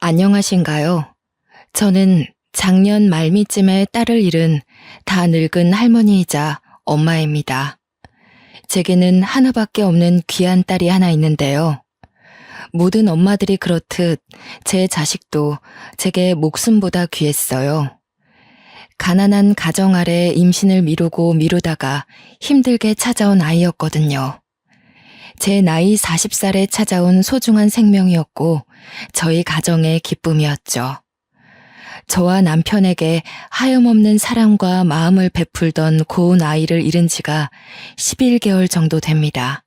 안녕하신가요? 저는 작년 말미쯤에 딸을 잃은 다 늙은 할머니이자 엄마입니다. 제게는 하나밖에 없는 귀한 딸이 하나 있는데요. 모든 엄마들이 그렇듯 제 자식도 제게 목숨보다 귀했어요. 가난한 가정 아래 임신을 미루고 미루다가 힘들게 찾아온 아이였거든요. 제 나이 40살에 찾아온 소중한 생명이었고 저희 가정의 기쁨이었죠. 저와 남편에게 하염없는 사랑과 마음을 베풀던 고운 아이를 잃은 지가 11개월 정도 됩니다.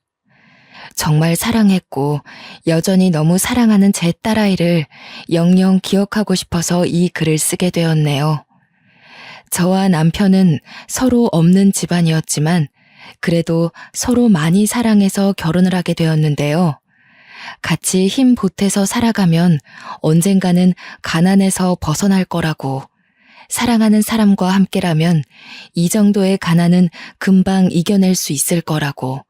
정말 사랑했고 여전히 너무 사랑하는 제 딸아이를 영영 기억하고 싶어서 이 글을 쓰게 되었네요. 저와 남편은 서로 없는 집안이었지만 그래도 서로 많이 사랑해서 결혼을 하게 되었는데요. 같이 힘 보태서 살아가면 언젠가는 가난에서 벗어날 거라고, 사랑하는 사람과 함께라면 이 정도의 가난은 금방 이겨낼 수 있을 거라고,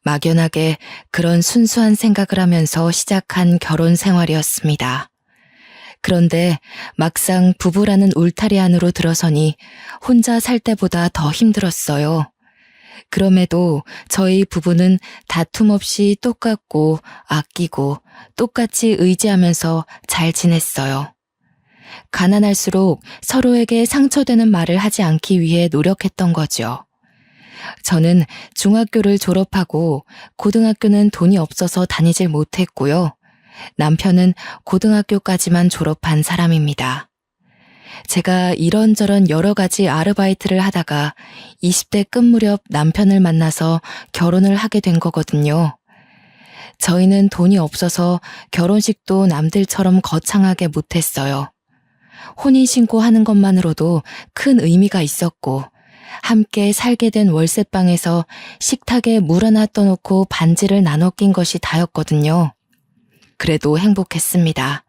막연하게 그런 순수한 생각을 하면서 시작한 결혼 생활이었습니다. 그런데 막상 부부라는 울타리 안으로 들어서니 혼자 살 때보다 더 힘들었어요. 그럼에도 저희 부부는 다툼 없이 똑같고 아끼고 똑같이 의지하면서 잘 지냈어요. 가난할수록 서로에게 상처되는 말을 하지 않기 위해 노력했던 거죠. 저는 중학교를 졸업하고 고등학교는 돈이 없어서 다니질 못했고요. 남편은 고등학교까지만 졸업한 사람입니다. 제가 이런저런 여러 가지 아르바이트를 하다가 20대 끝 무렵 남편을 만나서 결혼을 하게 된 거거든요. 저희는 돈이 없어서 결혼식도 남들처럼 거창하게 못했어요. 혼인신고하는 것만으로도 큰 의미가 있었고 함께 살게 된 월세방에서 식탁에 물 하나 떠놓고 반지를 나눠 낀 것이 다였거든요. 그래도 행복했습니다.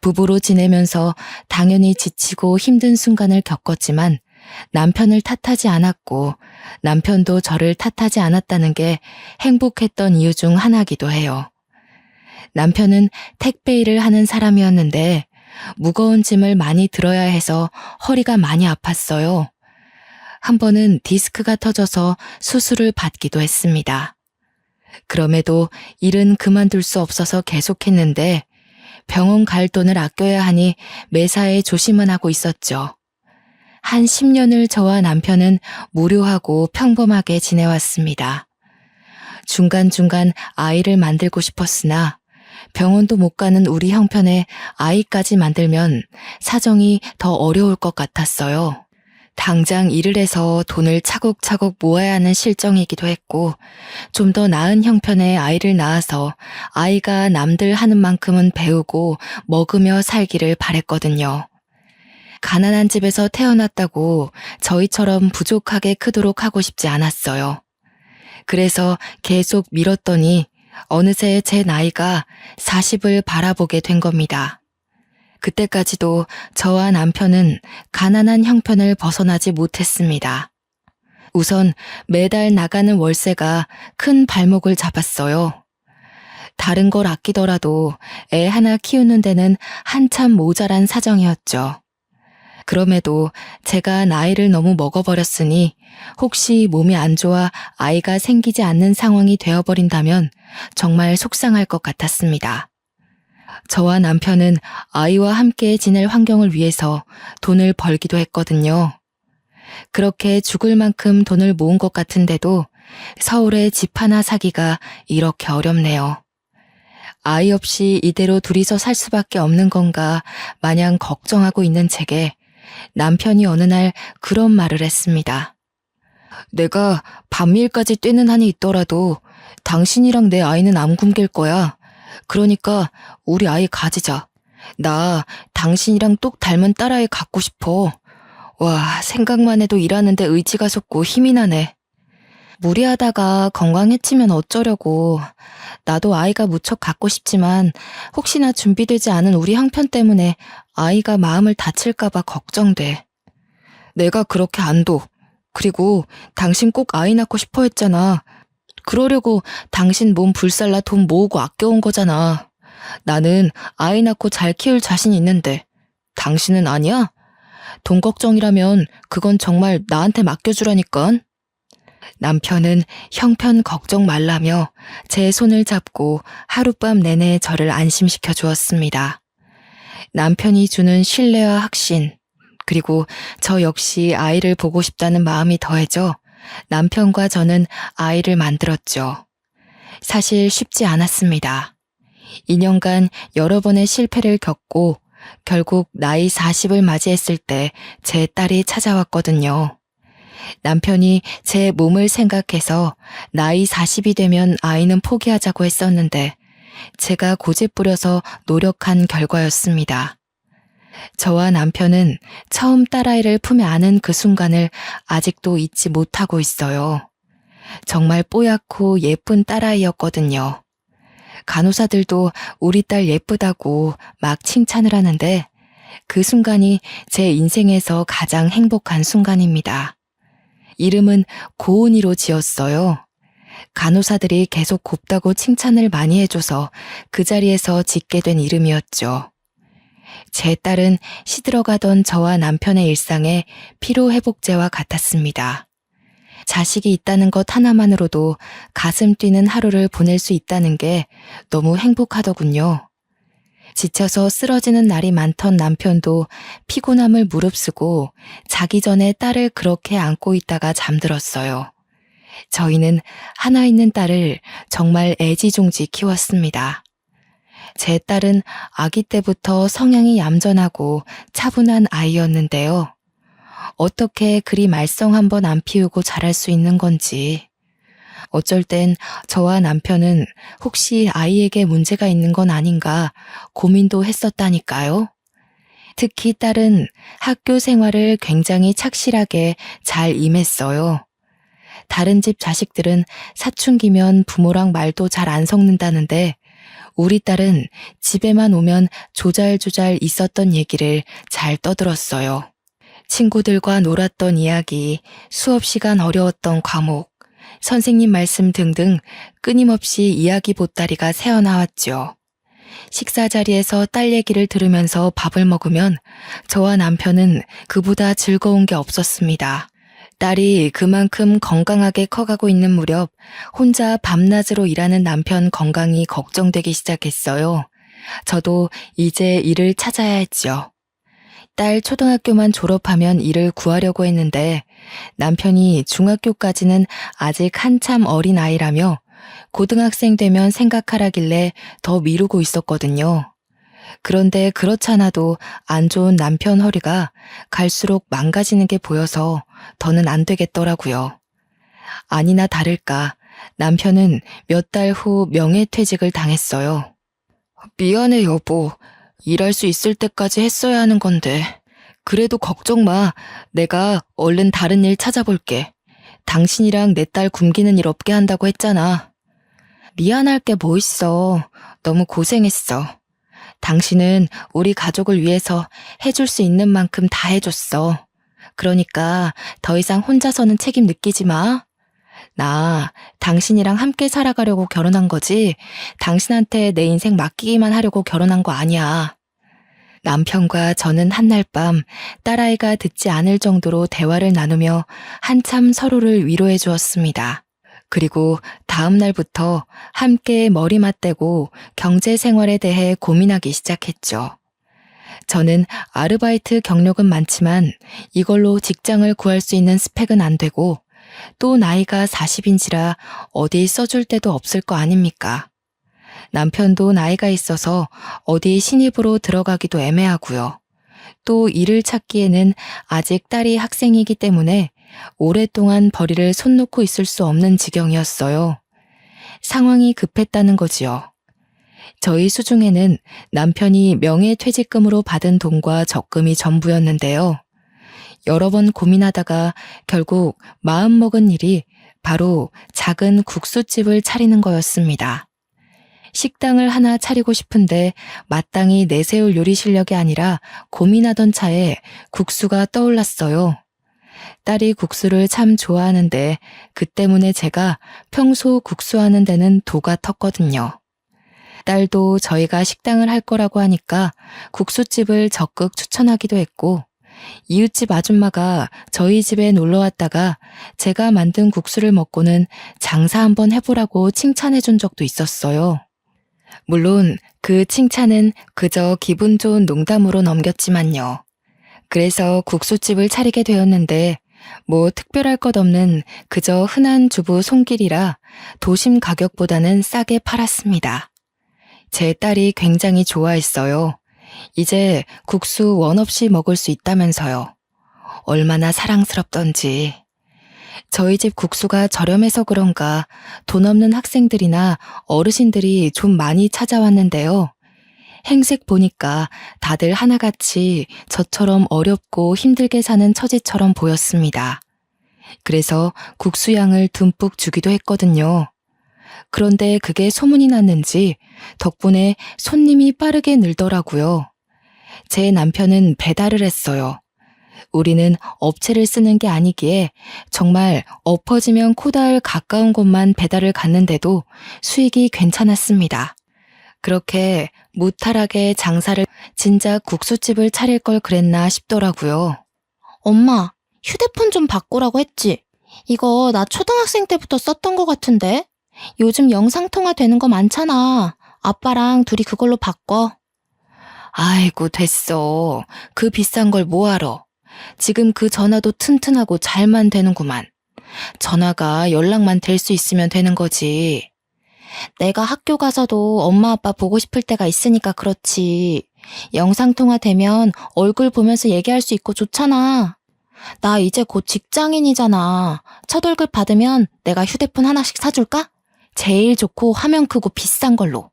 부부로 지내면서 당연히 지치고 힘든 순간을 겪었지만 남편을 탓하지 않았고 남편도 저를 탓하지 않았다는 게 행복했던 이유 중 하나이기도 해요. 남편은 택배 일을 하는 사람이었는데 무거운 짐을 많이 들어야 해서 허리가 많이 아팠어요. 한 번은 디스크가 터져서 수술을 받기도 했습니다. 그럼에도 일은 그만둘 수 없어서 계속했는데 병원 갈 돈을 아껴야 하니 매사에 조심은 하고 있었죠. 한 10년을 저와 남편은 무료하고 평범하게 지내왔습니다. 중간중간 아이를 만들고 싶었으나 병원도 못 가는 우리 형편에 아이까지 만들면 사정이 더 어려울 것 같았어요. 당장 일을 해서 돈을 차곡차곡 모아야 하는 실정이기도 했고 좀 더 나은 형편의 아이를 낳아서 아이가 남들 하는 만큼은 배우고 먹으며 살기를 바랬거든요. 가난한 집에서 태어났다고 저희처럼 부족하게 크도록 하고 싶지 않았어요. 그래서 계속 미뤘더니 어느새 제 나이가 40을 바라보게 된 겁니다. 그때까지도 저와 남편은 가난한 형편을 벗어나지 못했습니다. 우선 매달 나가는 월세가 큰 발목을 잡았어요. 다른 걸 아끼더라도 애 하나 키우는 데는 한참 모자란 사정이었죠. 그럼에도 제가 나이를 너무 먹어버렸으니 혹시 몸이 안 좋아 아이가 생기지 않는 상황이 되어버린다면 정말 속상할 것 같았습니다. 저와 남편은 아이와 함께 지낼 환경을 위해서 돈을 벌기도 했거든요. 그렇게 죽을 만큼 돈을 모은 것 같은데도 서울에 집 하나 사기가 이렇게 어렵네요. 아이 없이 이대로 둘이서 살 수밖에 없는 건가 마냥 걱정하고 있는 제게 남편이 어느 날 그런 말을 했습니다. 내가 밤일까지 뛰는 한이 있더라도 당신이랑 내 아이는 안 굶길 거야. 그러니까 우리 아이 가지자. 나 당신이랑 똑 닮은 딸아이 갖고 싶어. 와, 생각만 해도 일하는데 의지가 솟고 힘이 나네. 무리하다가 건강 해치면 어쩌려고. 나도 아이가 무척 갖고 싶지만 혹시나 준비되지 않은 우리 형편 때문에 아이가 마음을 다칠까봐 걱정돼. 내가 그렇게 안 둬. 그리고 당신 꼭 아이 낳고 싶어 했잖아. 그러려고 당신 몸 불살라 돈 모으고 아껴온 거잖아. 나는 아이 낳고 잘 키울 자신 있는데 당신은 아니야? 돈 걱정이라면 그건 정말 나한테 맡겨주라니깐. 남편은 형편 걱정 말라며 제 손을 잡고 하룻밤 내내 저를 안심시켜 주었습니다. 남편이 주는 신뢰와 확신, 그리고 저 역시 아이를 보고 싶다는 마음이 더해져 남편과 저는 아이를 만들었죠. 사실 쉽지 않았습니다. 2년간 여러 번의 실패를 겪고 결국 나이 40을 맞이했을 때 제 딸이 찾아왔거든요. 남편이 제 몸을 생각해서 나이 40이 되면 아이는 포기하자고 했었는데 제가 고집부려서 노력한 결과였습니다. 저와 남편은 처음 딸아이를 품에 안은 그 순간을 아직도 잊지 못하고 있어요. 정말 뽀얗고 예쁜 딸아이였거든요. 간호사들도 우리 딸 예쁘다고 막 칭찬을 하는데 그 순간이 제 인생에서 가장 행복한 순간입니다. 이름은 고은이로 지었어요. 간호사들이 계속 곱다고 칭찬을 많이 해줘서 그 자리에서 짓게 된 이름이었죠. 제 딸은 시들어가던 저와 남편의 일상에 피로회복제와 같았습니다. 자식이 있다는 것 하나만으로도 가슴 뛰는 하루를 보낼 수 있다는 게 너무 행복하더군요. 지쳐서 쓰러지는 날이 많던 남편도 피곤함을 무릅쓰고 자기 전에 딸을 그렇게 안고 있다가 잠들었어요. 저희는 하나 있는 딸을 정말 애지중지 키웠습니다. 제 딸은 아기 때부터 성향이 얌전하고 차분한 아이였는데요. 어떻게 그리 말썽 한번 안 피우고 자랄 수 있는 건지. 어쩔 땐 저와 남편은 혹시 아이에게 문제가 있는 건 아닌가 고민도 했었다니까요. 특히 딸은 학교 생활을 굉장히 착실하게 잘 임했어요. 다른 집 자식들은 사춘기면 부모랑 말도 잘 안 섞는다는데 우리 딸은 집에만 오면 조잘조잘 있었던 얘기를 잘 떠들었어요. 친구들과 놀았던 이야기, 수업 시간 어려웠던 과목, 선생님 말씀 등등 끊임없이 이야기 보따리가 새어나왔죠. 식사 자리에서 딸 얘기를 들으면서 밥을 먹으면 저와 남편은 그보다 즐거운 게 없었습니다. 딸이 그만큼 건강하게 커가고 있는 무렵 혼자 밤낮으로 일하는 남편 건강이 걱정되기 시작했어요. 저도 이제 일을 찾아야 했죠. 딸 초등학교만 졸업하면 일을 구하려고 했는데 남편이 중학교까지는 아직 한참 어린 아이라며 고등학생 되면 생각하라길래 더 미루고 있었거든요. 그런데 그렇잖아도 안 좋은 남편 허리가 갈수록 망가지는 게 보여서 더는 안 되겠더라고요. 아니나 다를까 남편은 몇 달 후 명예퇴직을 당했어요. 미안해 여보. 일할 수 있을 때까지 했어야 하는 건데. 그래도 걱정 마. 내가 얼른 다른 일 찾아볼게. 당신이랑 내 딸 굶기는 일 없게 한다고 했잖아. 미안할 게 뭐 있어. 너무 고생했어. 당신은 우리 가족을 위해서 해줄 수 있는 만큼 다 해줬어. 그러니까 더 이상 혼자서는 책임 느끼지 마. 나 당신이랑 함께 살아가려고 결혼한 거지 당신한테 내 인생 맡기기만 하려고 결혼한 거 아니야. 남편과 저는 한날 밤 딸아이가 듣지 않을 정도로 대화를 나누며 한참 서로를 위로해 주었습니다. 그리고 다음 날부터 함께 머리 맞대고 경제 생활에 대해 고민하기 시작했죠. 저는 아르바이트 경력은 많지만 이걸로 직장을 구할 수 있는 스펙은 안 되고 또 나이가 40인지라 어디 써줄 데도 없을 거 아닙니까? 남편도 나이가 있어서 어디 신입으로 들어가기도 애매하고요. 또 일을 찾기에는 아직 딸이 학생이기 때문에 오랫동안 벌이를 손 놓고 있을 수 없는 지경이었어요. 상황이 급했다는 거지요. 저희 수중에는 남편이 명예퇴직금으로 받은 돈과 적금이 전부였는데요. 여러 번 고민하다가 결국 마음먹은 일이 바로 작은 국수집을 차리는 거였습니다. 식당을 하나 차리고 싶은데 마땅히 내세울 요리 실력이 아니라 고민하던 차에 국수가 떠올랐어요. 딸이 국수를 참 좋아하는데 그 때문에 제가 평소 국수하는 데는 도가 텄거든요. 딸도 저희가 식당을 할 거라고 하니까 국수집을 적극 추천하기도 했고, 이웃집 아줌마가 저희 집에 놀러 왔다가 제가 만든 국수를 먹고는 장사 한번 해보라고 칭찬해 준 적도 있었어요. 물론 그 칭찬은 그저 기분 좋은 농담으로 넘겼지만요. 그래서 국수집을 차리게 되었는데 뭐 특별할 것 없는 그저 흔한 주부 손길이라 도심 가격보다는 싸게 팔았습니다. 제 딸이 굉장히 좋아했어요. 이제 국수 원 없이 먹을 수 있다면서요. 얼마나 사랑스럽던지. 저희 집 국수가 저렴해서 그런가 돈 없는 학생들이나 어르신들이 좀 많이 찾아왔는데요. 행색 보니까 다들 하나같이 저처럼 어렵고 힘들게 사는 처지처럼 보였습니다. 그래서 국수양을 듬뿍 주기도 했거든요. 그런데 그게 소문이 났는지 덕분에 손님이 빠르게 늘더라고요. 제 남편은 배달을 했어요. 우리는 업체를 쓰는 게 아니기에 정말 엎어지면 코다할 가까운 곳만 배달을 갔는데도 수익이 괜찮았습니다. 그렇게 무탈하게 장사를 진작 국수집을 차릴 걸 그랬나 싶더라고요. 엄마, 휴대폰 좀 바꾸라고 했지? 이거 나 초등학생 때부터 썼던 거 같은데? 요즘 영상통화 되는 거 많잖아. 아빠랑 둘이 그걸로 바꿔. 아이고 됐어. 그 비싼 걸 뭐하러. 지금 그 전화도 튼튼하고 잘만 되는구만. 전화가 연락만 될 수 있으면 되는 거지. 내가 학교 가서도 엄마 아빠 보고 싶을 때가 있으니까 그렇지. 영상통화 되면 얼굴 보면서 얘기할 수 있고 좋잖아. 나 이제 곧 직장인이잖아. 첫 월급 받으면 내가 휴대폰 하나씩 사줄까? 제일 좋고 화면 크고 비싼 걸로.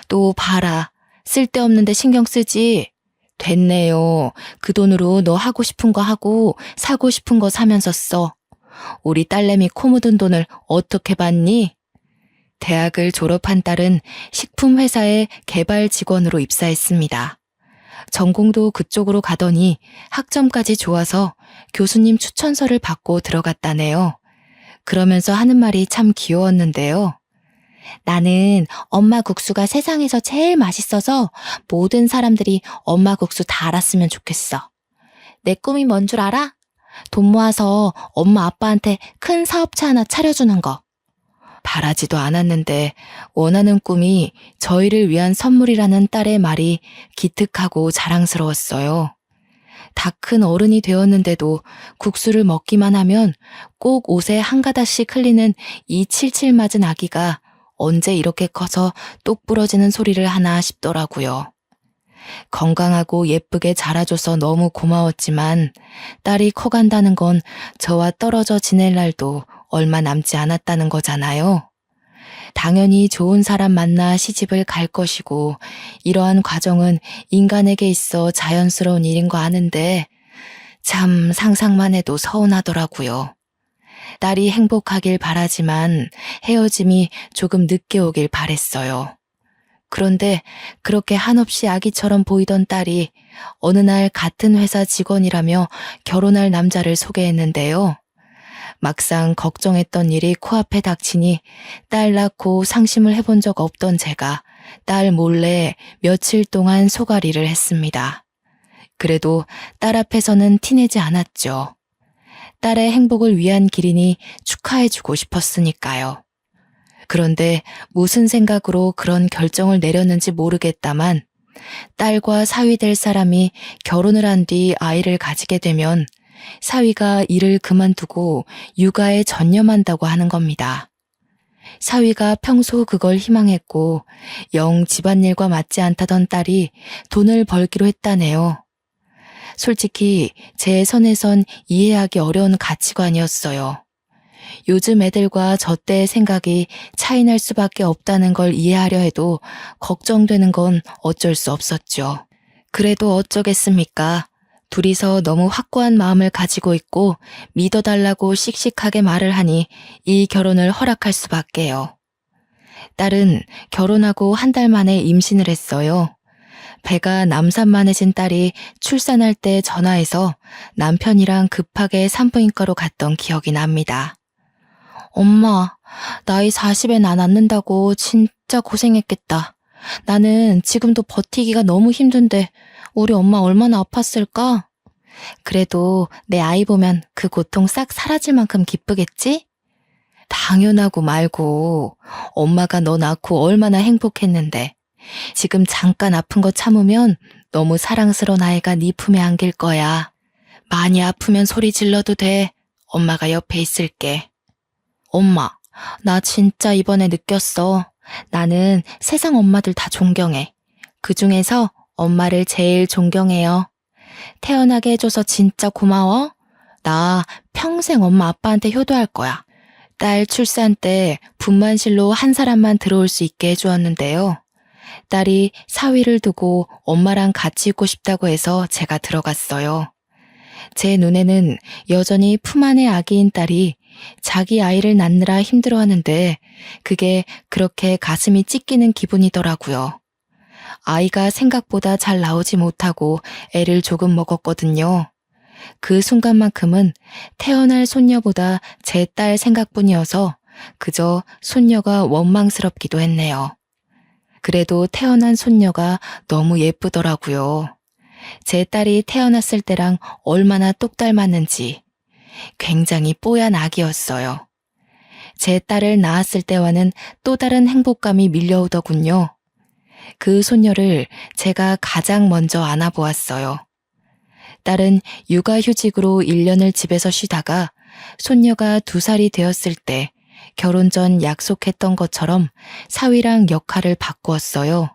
또 봐라. 쓸데없는데 신경 쓰지. 됐네요. 그 돈으로 너 하고 싶은 거 하고 사고 싶은 거 사면서 써. 우리 딸내미 코 묻은 돈을 어떻게 받니? 대학을 졸업한 딸은 식품회사의 개발 직원으로 입사했습니다. 전공도 그쪽으로 가더니 학점까지 좋아서 교수님 추천서를 받고 들어갔다네요. 그러면서 하는 말이 참 귀여웠는데요. 나는 엄마 국수가 세상에서 제일 맛있어서 모든 사람들이 엄마 국수 다 알았으면 좋겠어. 내 꿈이 뭔 줄 알아? 돈 모아서 엄마 아빠한테 큰 사업체 하나 차려주는 거. 바라지도 않았는데 원하는 꿈이 저희를 위한 선물이라는 딸의 말이 기특하고 자랑스러웠어요. 다 큰 어른이 되었는데도 국수를 먹기만 하면 꼭 옷에 한 가닥씩 흘리는 이 칠칠 맞은 아기가 언제 이렇게 커서 똑 부러지는 소리를 하나 싶더라고요. 건강하고 예쁘게 자라줘서 너무 고마웠지만 딸이 커간다는 건 저와 떨어져 지낼 날도 얼마 남지 않았다는 거잖아요. 당연히 좋은 사람 만나 시집을 갈 것이고 이러한 과정은 인간에게 있어 자연스러운 일인 거 아는데 참 상상만 해도 서운하더라고요. 딸이 행복하길 바라지만 헤어짐이 조금 늦게 오길 바랬어요. 그런데 그렇게 한없이 아기처럼 보이던 딸이 어느 날 같은 회사 직원이라며 결혼할 남자를 소개했는데요. 막상 걱정했던 일이 코앞에 닥치니 딸 낳고 상심을 해본 적 없던 제가 딸 몰래 며칠 동안 소가리를 했습니다. 그래도 딸 앞에서는 티내지 않았죠. 딸의 행복을 위한 길이니 축하해주고 싶었으니까요. 그런데 무슨 생각으로 그런 결정을 내렸는지 모르겠다만 딸과 사위 될 사람이 결혼을 한 뒤 아이를 가지게 되면 사위가 일을 그만두고 육아에 전념한다고 하는 겁니다. 사위가 평소 그걸 희망했고 영 집안일과 맞지 않다던 딸이 돈을 벌기로 했다네요. 솔직히 제 선에선 이해하기 어려운 가치관이었어요. 요즘 애들과 저 때의 생각이 차이날 수밖에 없다는 걸 이해하려 해도 걱정되는 건 어쩔 수 없었죠. 그래도 어쩌겠습니까? 둘이서 너무 확고한 마음을 가지고 있고 믿어달라고 씩씩하게 말을 하니 이 결혼을 허락할 수밖에요. 딸은 결혼하고 한 달 만에 임신을 했어요. 배가 남산만해진 딸이 출산할 때 전화해서 남편이랑 급하게 산부인과로 갔던 기억이 납니다. 엄마, 나이 40에 나 낳는다고 진짜 고생했겠다. 나는 지금도 버티기가 너무 힘든데 우리 엄마 얼마나 아팠을까? 그래도 내 아이 보면 그 고통 싹 사라질 만큼 기쁘겠지? 당연하고 말고 엄마가 너 낳고 얼마나 행복했는데 지금 잠깐 아픈 거 참으면 너무 사랑스러운 아이가 네 품에 안길 거야. 많이 아프면 소리 질러도 돼. 엄마가 옆에 있을게. 엄마, 나 진짜 이번에 느꼈어. 나는 세상 엄마들 다 존경해. 그중에서 엄마를 제일 존경해요. 태어나게 해줘서 진짜 고마워. 나 평생 엄마 아빠한테 효도할 거야. 딸 출산 때 분만실로 한 사람만 들어올 수 있게 해주었는데요. 딸이 사위를 두고 엄마랑 같이 있고 싶다고 해서 제가 들어갔어요. 제 눈에는 여전히 품 안의 아기인 딸이 자기 아이를 낳느라 힘들어하는데 그게 그렇게 가슴이 찢기는 기분이더라고요. 아이가 생각보다 잘 나오지 못하고 애를 조금 먹었거든요. 그 순간만큼은 태어날 손녀보다 제 딸 생각뿐이어서 그저 손녀가 원망스럽기도 했네요. 그래도 태어난 손녀가 너무 예쁘더라고요. 제 딸이 태어났을 때랑 얼마나 똑 닮았는지 굉장히 뽀얀 아기였어요. 제 딸을 낳았을 때와는 또 다른 행복감이 밀려오더군요. 그 손녀를 제가 가장 먼저 안아보았어요. 딸은 육아휴직으로 1년을 집에서 쉬다가 손녀가 2살이 되었을 때 결혼 전 약속했던 것처럼 사위랑 역할을 바꾸었어요.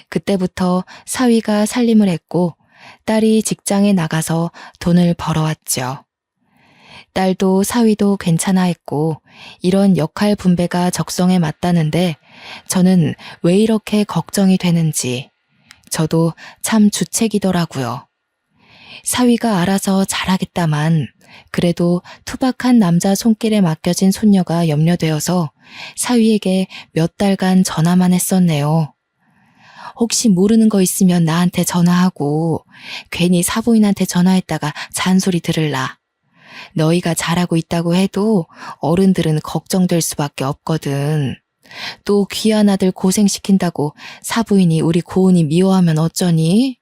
그때부터 사위가 살림을 했고 딸이 직장에 나가서 돈을 벌어왔죠. 딸도 사위도 괜찮아 했고 이런 역할 분배가 적성에 맞다는데 저는 왜 이렇게 걱정이 되는지 저도 참 주책이더라고요. 사위가 알아서 잘하겠다만 그래도 투박한 남자 손길에 맡겨진 손녀가 염려되어서 사위에게 몇 달간 전화만 했었네요. 혹시 모르는 거 있으면 나한테 전화하고 괜히 사부인한테 전화했다가 잔소리 들을라. 너희가 잘하고 있다고 해도 어른들은 걱정될 수밖에 없거든. 또 귀한 아들 고생시킨다고 사부인이 우리 고은이 미워하면 어쩌니?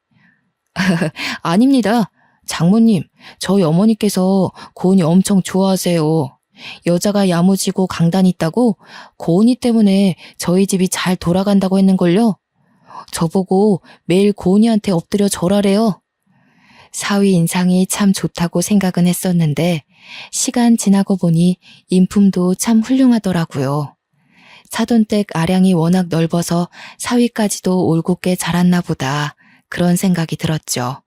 아닙니다. 장모님, 저희 어머니께서 고은이 엄청 좋아하세요. 여자가 야무지고 강단 있다고 고은이 때문에 저희 집이 잘 돌아간다고 했는걸요. 저보고 매일 고은이한테 엎드려 절하래요. 사위 인상이 참 좋다고 생각은 했었는데 시간 지나고 보니 인품도 참 훌륭하더라고요. 사돈댁 아량이 워낙 넓어서 사위까지도 올곧게 자랐나 보다 그런 생각이 들었죠.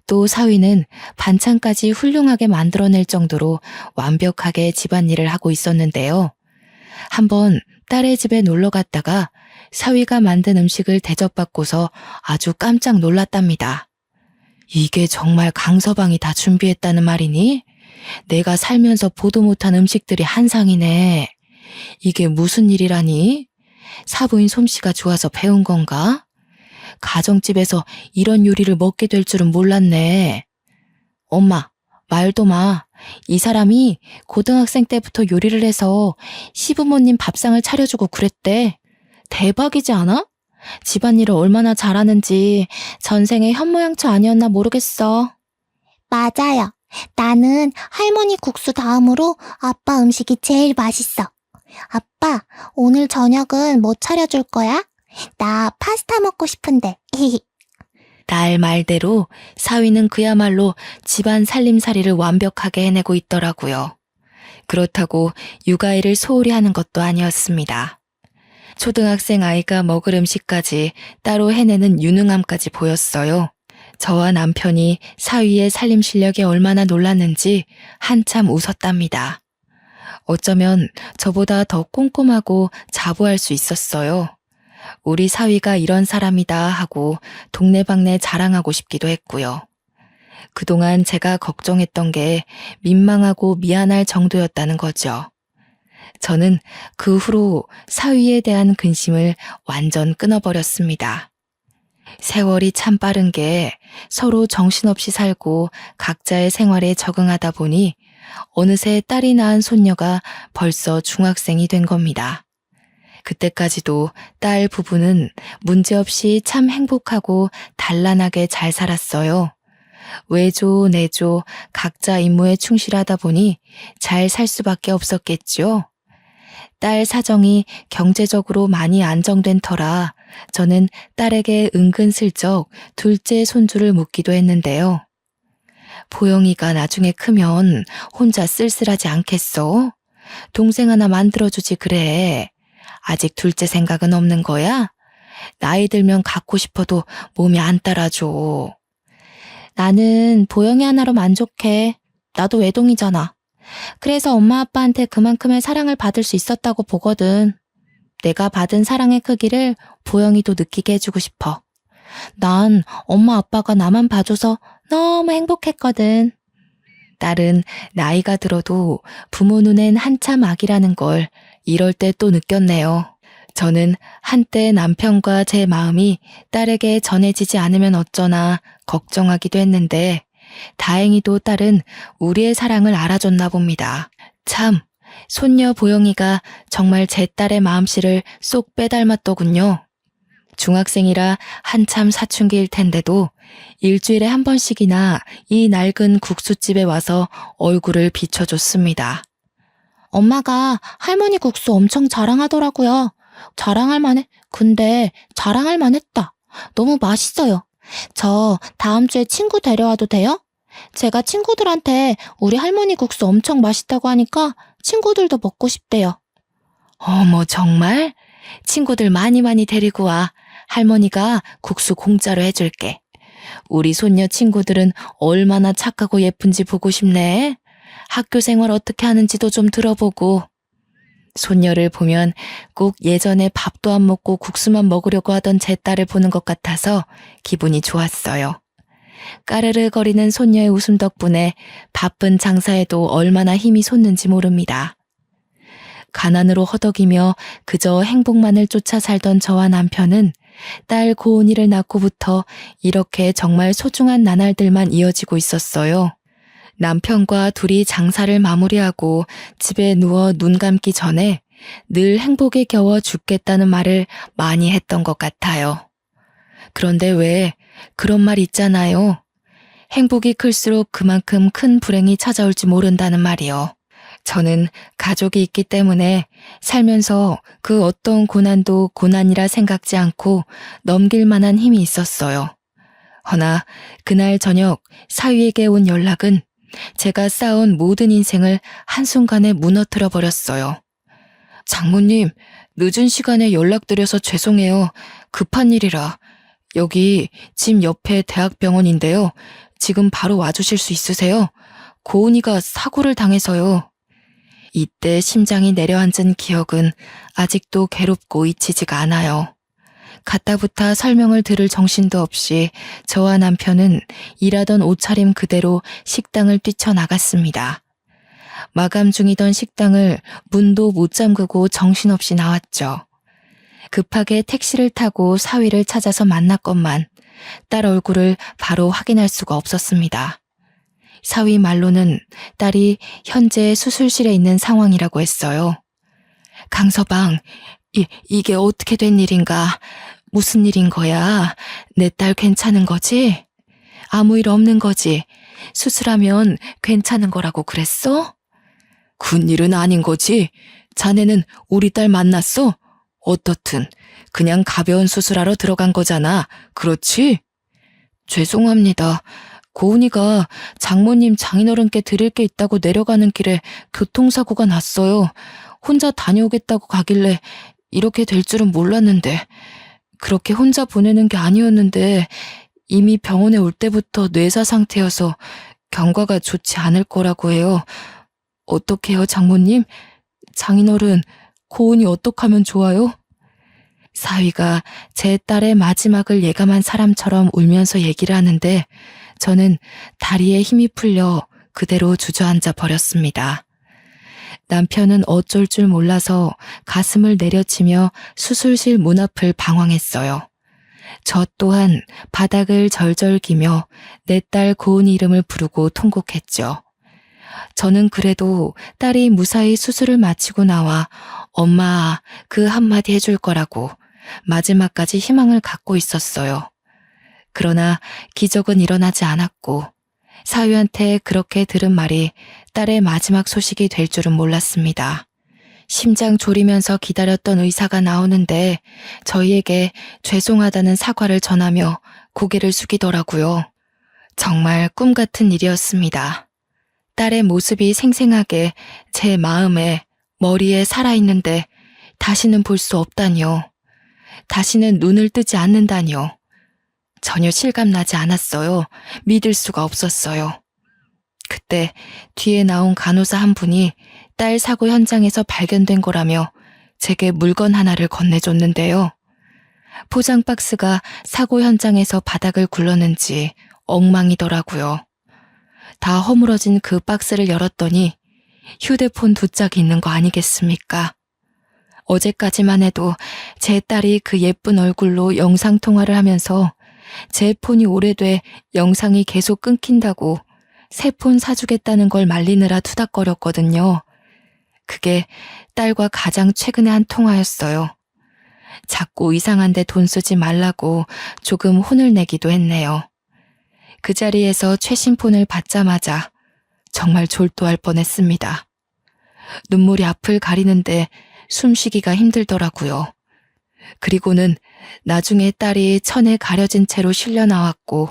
또 사위는 반찬까지 훌륭하게 만들어낼 정도로 완벽하게 집안일을 하고 있었는데요. 한번 딸의 집에 놀러 갔다가 사위가 만든 음식을 대접받고서 아주 깜짝 놀랐답니다. 이게 정말 강서방이 다 준비했다는 말이니? 내가 살면서 보도 못한 음식들이 한상이네. 이게 무슨 일이라니? 사부인 솜씨가 좋아서 배운 건가? 가정집에서 이런 요리를 먹게 될 줄은 몰랐네. 엄마, 말도 마. 이 사람이 고등학생 때부터 요리를 해서 시부모님 밥상을 차려주고 그랬대. 대박이지 않아? 집안일을 얼마나 잘하는지 전생에 현모양처 아니었나 모르겠어. 맞아요. 나는 할머니 국수 다음으로 아빠 음식이 제일 맛있어. 아빠, 오늘 저녁은 뭐 차려줄 거야? 나 파스타 먹고 싶은데. 딸 말대로 사위는 그야말로 집안 살림살이를 완벽하게 해내고 있더라고요. 그렇다고 육아일을 소홀히 하는 것도 아니었습니다. 초등학생 아이가 먹을 음식까지 따로 해내는 유능함까지 보였어요. 저와 남편이 사위의 살림 실력에 얼마나 놀랐는지 한참 웃었답니다. 어쩌면 저보다 더 꼼꼼하고 자부할 수 있었어요. 우리 사위가 이런 사람이다 하고 동네방네 자랑하고 싶기도 했고요. 그동안 제가 걱정했던 게 민망하고 미안할 정도였다는 거죠. 저는 그 후로 사위에 대한 근심을 완전 끊어버렸습니다. 세월이 참 빠른 게 서로 정신없이 살고 각자의 생활에 적응하다 보니 어느새 딸이 낳은 손녀가 벌써 중학생이 된 겁니다. 그때까지도 딸 부부는 문제없이 참 행복하고 단란하게 잘 살았어요. 외조, 내조 각자 임무에 충실하다 보니 잘 살 수밖에 없었겠죠. 딸 사정이 경제적으로 많이 안정된 터라 저는 딸에게 은근슬쩍 둘째 손주를 묻기도 했는데요. 보영이가 나중에 크면 혼자 쓸쓸하지 않겠어? 동생 하나 만들어주지 그래. 아직 둘째 생각은 없는 거야? 나이 들면 갖고 싶어도 몸이 안 따라줘. 나는 보영이 하나로 만족해. 나도 외동이잖아. 그래서 엄마 아빠한테 그만큼의 사랑을 받을 수 있었다고 보거든. 내가 받은 사랑의 크기를 보영이도 느끼게 해주고 싶어. 난 엄마 아빠가 나만 봐줘서 너무 행복했거든. 딸은 나이가 들어도 부모 눈엔 한참 아기라는 걸 이럴 때 또 느꼈네요. 저는 한때 남편과 제 마음이 딸에게 전해지지 않으면 어쩌나 걱정하기도 했는데 다행히도 딸은 우리의 사랑을 알아줬나 봅니다. 참, 손녀 보영이가 정말 제 딸의 마음씨를 쏙 빼닮았더군요. 중학생이라 한참 사춘기일 텐데도 일주일에 한 번씩이나 이 낡은 국수집에 와서 얼굴을 비춰줬습니다. 엄마가 할머니 국수 엄청 자랑하더라고요. 근데 자랑할 만했다. 너무 맛있어요. 저 다음 주에 친구 데려와도 돼요? 제가 친구들한테 우리 할머니 국수 엄청 맛있다고 하니까 친구들도 먹고 싶대요. 어머, 정말? 친구들 많이 데리고 와. 할머니가 국수 공짜로 해줄게. 우리 손녀 친구들은 얼마나 착하고 예쁜지 보고 싶네. 학교 생활 어떻게 하는지도 좀 들어보고. 손녀를 보면 꼭 예전에 밥도 안 먹고 국수만 먹으려고 하던 제 딸을 보는 것 같아서 기분이 좋았어요. 까르르거리는 손녀의 웃음 덕분에 바쁜 장사에도 얼마나 힘이 솟는지 모릅니다. 가난으로 허덕이며 그저 행복만을 쫓아 살던 저와 남편은 딸 고은이를 낳고부터 이렇게 정말 소중한 나날들만 이어지고 있었어요. 남편과 둘이 장사를 마무리하고 집에 누워 눈 감기 전에 늘 행복에 겨워 죽겠다는 말을 많이 했던 것 같아요. 그런데 왜 그런 말 있잖아요. 행복이 클수록 그만큼 큰 불행이 찾아올지 모른다는 말이요. 저는 가족이 있기 때문에 살면서 그 어떤 고난도 고난이라 생각지 않고 넘길 만한 힘이 있었어요. 허나 그날 저녁 사위에게 온 연락은 제가 쌓아온 모든 인생을 한순간에 무너뜨려 버렸어요. 장모님, 늦은 시간에 연락드려서 죄송해요. 급한 일이라. 여기 집 옆에 대학병원인데요. 지금 바로 와주실 수 있으세요? 고은이가 사고를 당해서요. 이때 심장이 내려앉은 기억은 아직도 괴롭고 잊히지가 않아요. 가타부타 설명을 들을 정신도 없이 저와 남편은 일하던 옷차림 그대로 식당을 뛰쳐나갔습니다. 마감 중이던 식당을 문도 못 잠그고 정신없이 나왔죠. 급하게 택시를 타고 사위를 찾아서 만났건만 딸 얼굴을 바로 확인할 수가 없었습니다. 사위 말로는 딸이 현재 수술실에 있는 상황이라고 했어요. 강서방, 이게 어떻게 된 일인가? 무슨 일인 거야? 내 딸 괜찮은 거지? 아무 일 없는 거지? 수술하면 괜찮은 거라고 그랬어? 큰일은 아닌 거지? 자네는 우리 딸 만났어? 어떻든 그냥 가벼운 수술하러 들어간 거잖아. 그렇지? 죄송합니다. 고은이가 장모님 장인어른께 드릴 게 있다고 내려가는 길에 교통사고가 났어요. 혼자 다녀오겠다고 가길래 이렇게 될 줄은 몰랐는데 그렇게 혼자 보내는 게 아니었는데 이미 병원에 올 때부터 뇌사 상태여서 경과가 좋지 않을 거라고 해요. 어떡해요, 장모님? 장인어른, 고은이 어떡하면 좋아요? 사위가 제 딸의 마지막을 예감한 사람처럼 울면서 얘기를 하는데 저는 다리에 힘이 풀려 그대로 주저앉아 버렸습니다. 남편은 어쩔 줄 몰라서 가슴을 내려치며 수술실 문 앞을 방황했어요. 저 또한 바닥을 절절 기며 내 딸 고은이 이름을 부르고 통곡했죠. 저는 그래도 딸이 무사히 수술을 마치고 나와 엄마 그 한마디 해줄 거라고 마지막까지 희망을 갖고 있었어요. 그러나 기적은 일어나지 않았고 사위한테 그렇게 들은 말이 딸의 마지막 소식이 될 줄은 몰랐습니다. 심장 졸이면서 기다렸던 의사가 나오는데 저희에게 죄송하다는 사과를 전하며 고개를 숙이더라고요. 정말 꿈 같은 일이었습니다. 딸의 모습이 생생하게 제 마음에, 머리에 살아있는데 다시는 볼 수 없다니요. 다시는 눈을 뜨지 않는다니요. 전혀 실감나지 않았어요. 믿을 수가 없었어요. 그때 뒤에 나온 간호사 한 분이 딸 사고 현장에서 발견된 거라며 제게 물건 하나를 건네줬는데요. 포장 박스가 사고 현장에서 바닥을 굴렀는지 엉망이더라고요. 다 허물어진 그 박스를 열었더니 휴대폰 2짝이 있는 거 아니겠습니까? 어제까지만 해도 제 딸이 그 예쁜 얼굴로 영상통화를 하면서 제 폰이 오래돼 영상이 계속 끊긴다고 새 폰 사주겠다는 걸 말리느라 투닥거렸거든요. 그게 딸과 가장 최근에 한 통화였어요. 자꾸 이상한데 돈 쓰지 말라고 조금 혼을 내기도 했네요. 그 자리에서 최신 폰을 받자마자 정말 졸도할 뻔했습니다. 눈물이 앞을 가리는데 숨쉬기가 힘들더라고요. 그리고는 나중에 딸이 천에 가려진 채로 실려 나왔고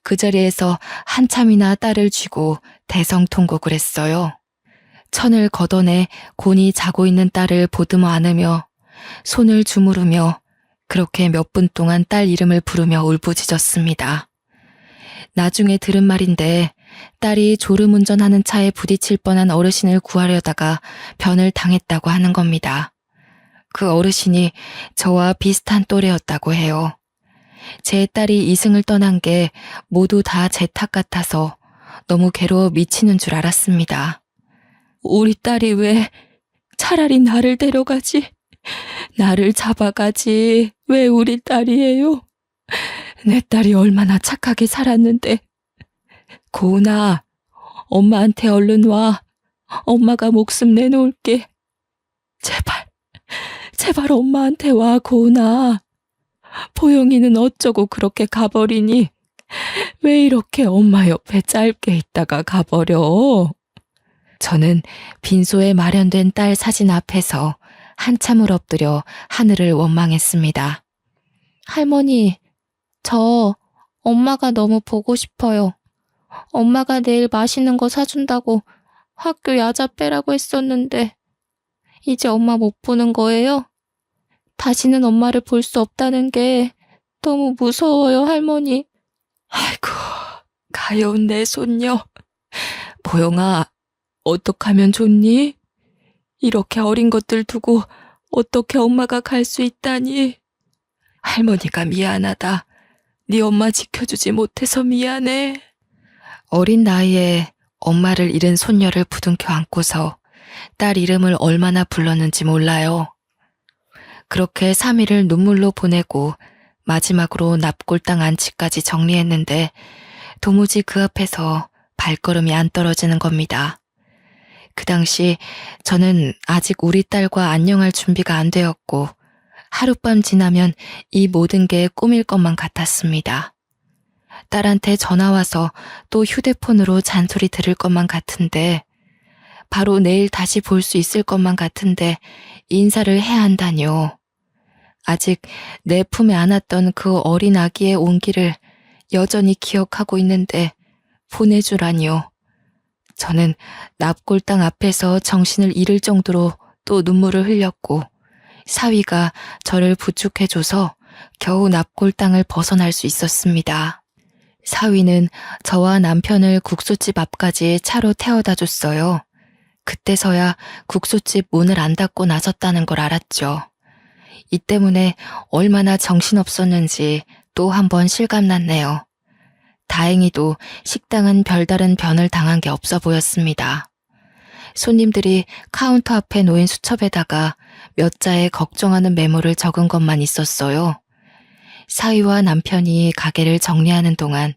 그 자리에서 한참이나 딸을 쥐고 대성통곡을 했어요. 천을 걷어내 곤히 자고 있는 딸을 보듬어 안으며 손을 주무르며 그렇게 몇 분 동안 딸 이름을 부르며 울부짖었습니다. 나중에 들은 말인데 딸이 졸음운전하는 차에 부딪힐 뻔한 어르신을 구하려다가 변을 당했다고 하는 겁니다. 그 어르신이 저와 비슷한 또래였다고 해요. 제 딸이 이승을 떠난 게 모두 다 제 탓 같아서 너무 괴로워 미치는 줄 알았습니다. 우리 딸이 왜 차라리 나를 데려가지? 나를 잡아가지. 왜 우리 딸이에요? 내 딸이 얼마나 착하게 살았는데. 고은아, 엄마한테 얼른 와. 엄마가 목숨 내놓을게. 제발 엄마한테 와, 고은아. 보영이는 어쩌고 그렇게 가버리니? 왜 이렇게 엄마 옆에 짧게 있다가 가버려? 저는 빈소에 마련된 딸 사진 앞에서 한참을 엎드려 하늘을 원망했습니다. 할머니, 저 엄마가 너무 보고 싶어요. 엄마가 내일 맛있는 거 사준다고 학교 야자 빼라고 했었는데 이제 엄마 못 보는 거예요? 다시는 엄마를 볼 수 없다는 게 너무 무서워요, 할머니. 아이고, 가여운 내 손녀. 보영아, 어떡하면 좋니? 이렇게 어린 것들 두고 어떻게 엄마가 갈 수 있다니? 할머니가 미안하다. 네 엄마 지켜주지 못해서 미안해. 어린 나이에 엄마를 잃은 손녀를 부둥켜 안고서 딸 이름을 얼마나 불렀는지 몰라요. 그렇게 3일을 눈물로 보내고 마지막으로 납골당 안치까지 정리했는데 도무지 그 앞에서 발걸음이 안 떨어지는 겁니다. 그 당시 저는 아직 우리 딸과 안녕할 준비가 안 되었고 하룻밤 지나면 이 모든 게 꿈일 것만 같았습니다. 딸한테 전화와서 또 휴대폰으로 잔소리 들을 것만 같은데 바로 내일 다시 볼 수 있을 것만 같은데 인사를 해야 한다뇨. 아직 내 품에 안았던 그 어린 아기의 온기를 여전히 기억하고 있는데 보내주라니요. 저는 납골당 앞에서 정신을 잃을 정도로 또 눈물을 흘렸고 사위가 저를 부축해줘서 겨우 납골당을 벗어날 수 있었습니다. 사위는 저와 남편을 국수집 앞까지 차로 태워다 줬어요. 그때서야 국수집 문을 안 닫고 나섰다는 걸 알았죠. 이 때문에 얼마나 정신없었는지 또 한 번 실감났네요. 다행히도 식당은 별다른 변을 당한 게 없어 보였습니다. 손님들이 카운터 앞에 놓인 수첩에다가 몇 자의 걱정하는 메모를 적은 것만 있었어요. 사위와 남편이 가게를 정리하는 동안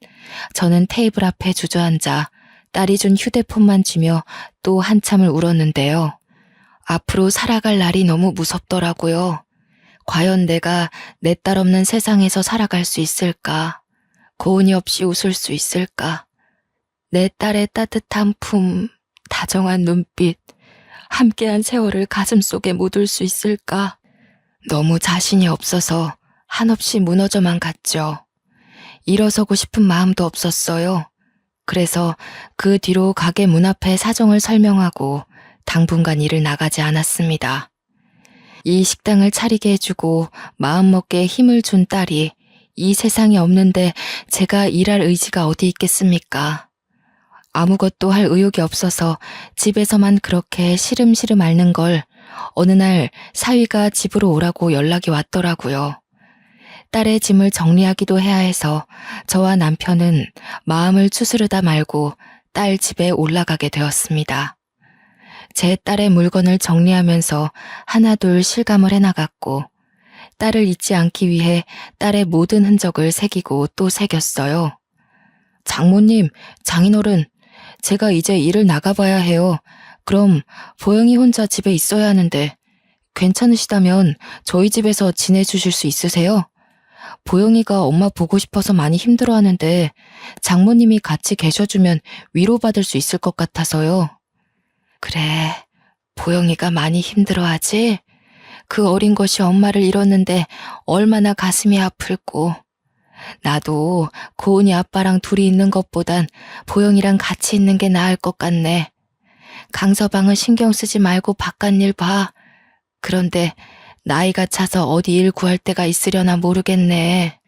저는 테이블 앞에 주저앉아 딸이 준 휴대폰만 쥐며 또 한참을 울었는데요. 앞으로 살아갈 날이 너무 무섭더라고요. 과연 내가 내 딸 없는 세상에서 살아갈 수 있을까? 고은이 없이 웃을 수 있을까? 내 딸의 따뜻한 품, 다정한 눈빛, 함께한 세월을 가슴속에 묻을 수 있을까? 너무 자신이 없어서 한없이 무너져만 갔죠. 일어서고 싶은 마음도 없었어요. 그래서 그 뒤로 가게 문 앞에 사정을 설명하고 당분간 일을 나가지 않았습니다. 이 식당을 차리게 해주고 마음먹게 힘을 준 딸이 이 세상에 없는데 제가 일할 의지가 어디 있겠습니까? 아무것도 할 의욕이 없어서 집에서만 그렇게 시름시름 앓는 걸 어느 날 사위가 집으로 오라고 연락이 왔더라고요. 딸의 짐을 정리하기도 해야 해서 저와 남편은 마음을 추스르다 말고 딸 집에 올라가게 되었습니다. 제 딸의 물건을 정리하면서 하나둘 실감을 해나갔고 딸을 잊지 않기 위해 딸의 모든 흔적을 새기고 또 새겼어요. 장모님, 장인어른, 제가 이제 일을 나가봐야 해요. 그럼 보영이 혼자 집에 있어야 하는데 괜찮으시다면 저희 집에서 지내주실 수 있으세요? 보영이가 엄마 보고 싶어서 많이 힘들어하는데 장모님이 같이 계셔주면 위로받을 수 있을 것 같아서요. 그래, 보영이가 많이 힘들어하지? 그 어린 것이 엄마를 잃었는데 얼마나 가슴이 아플고. 나도 고은이 아빠랑 둘이 있는 것보단 보영이랑 같이 있는 게 나을 것 같네. 강서방은 신경 쓰지 말고 바깥일 봐. 그런데 나이가 차서 어디 일 구할 데가 있으려나 모르겠네.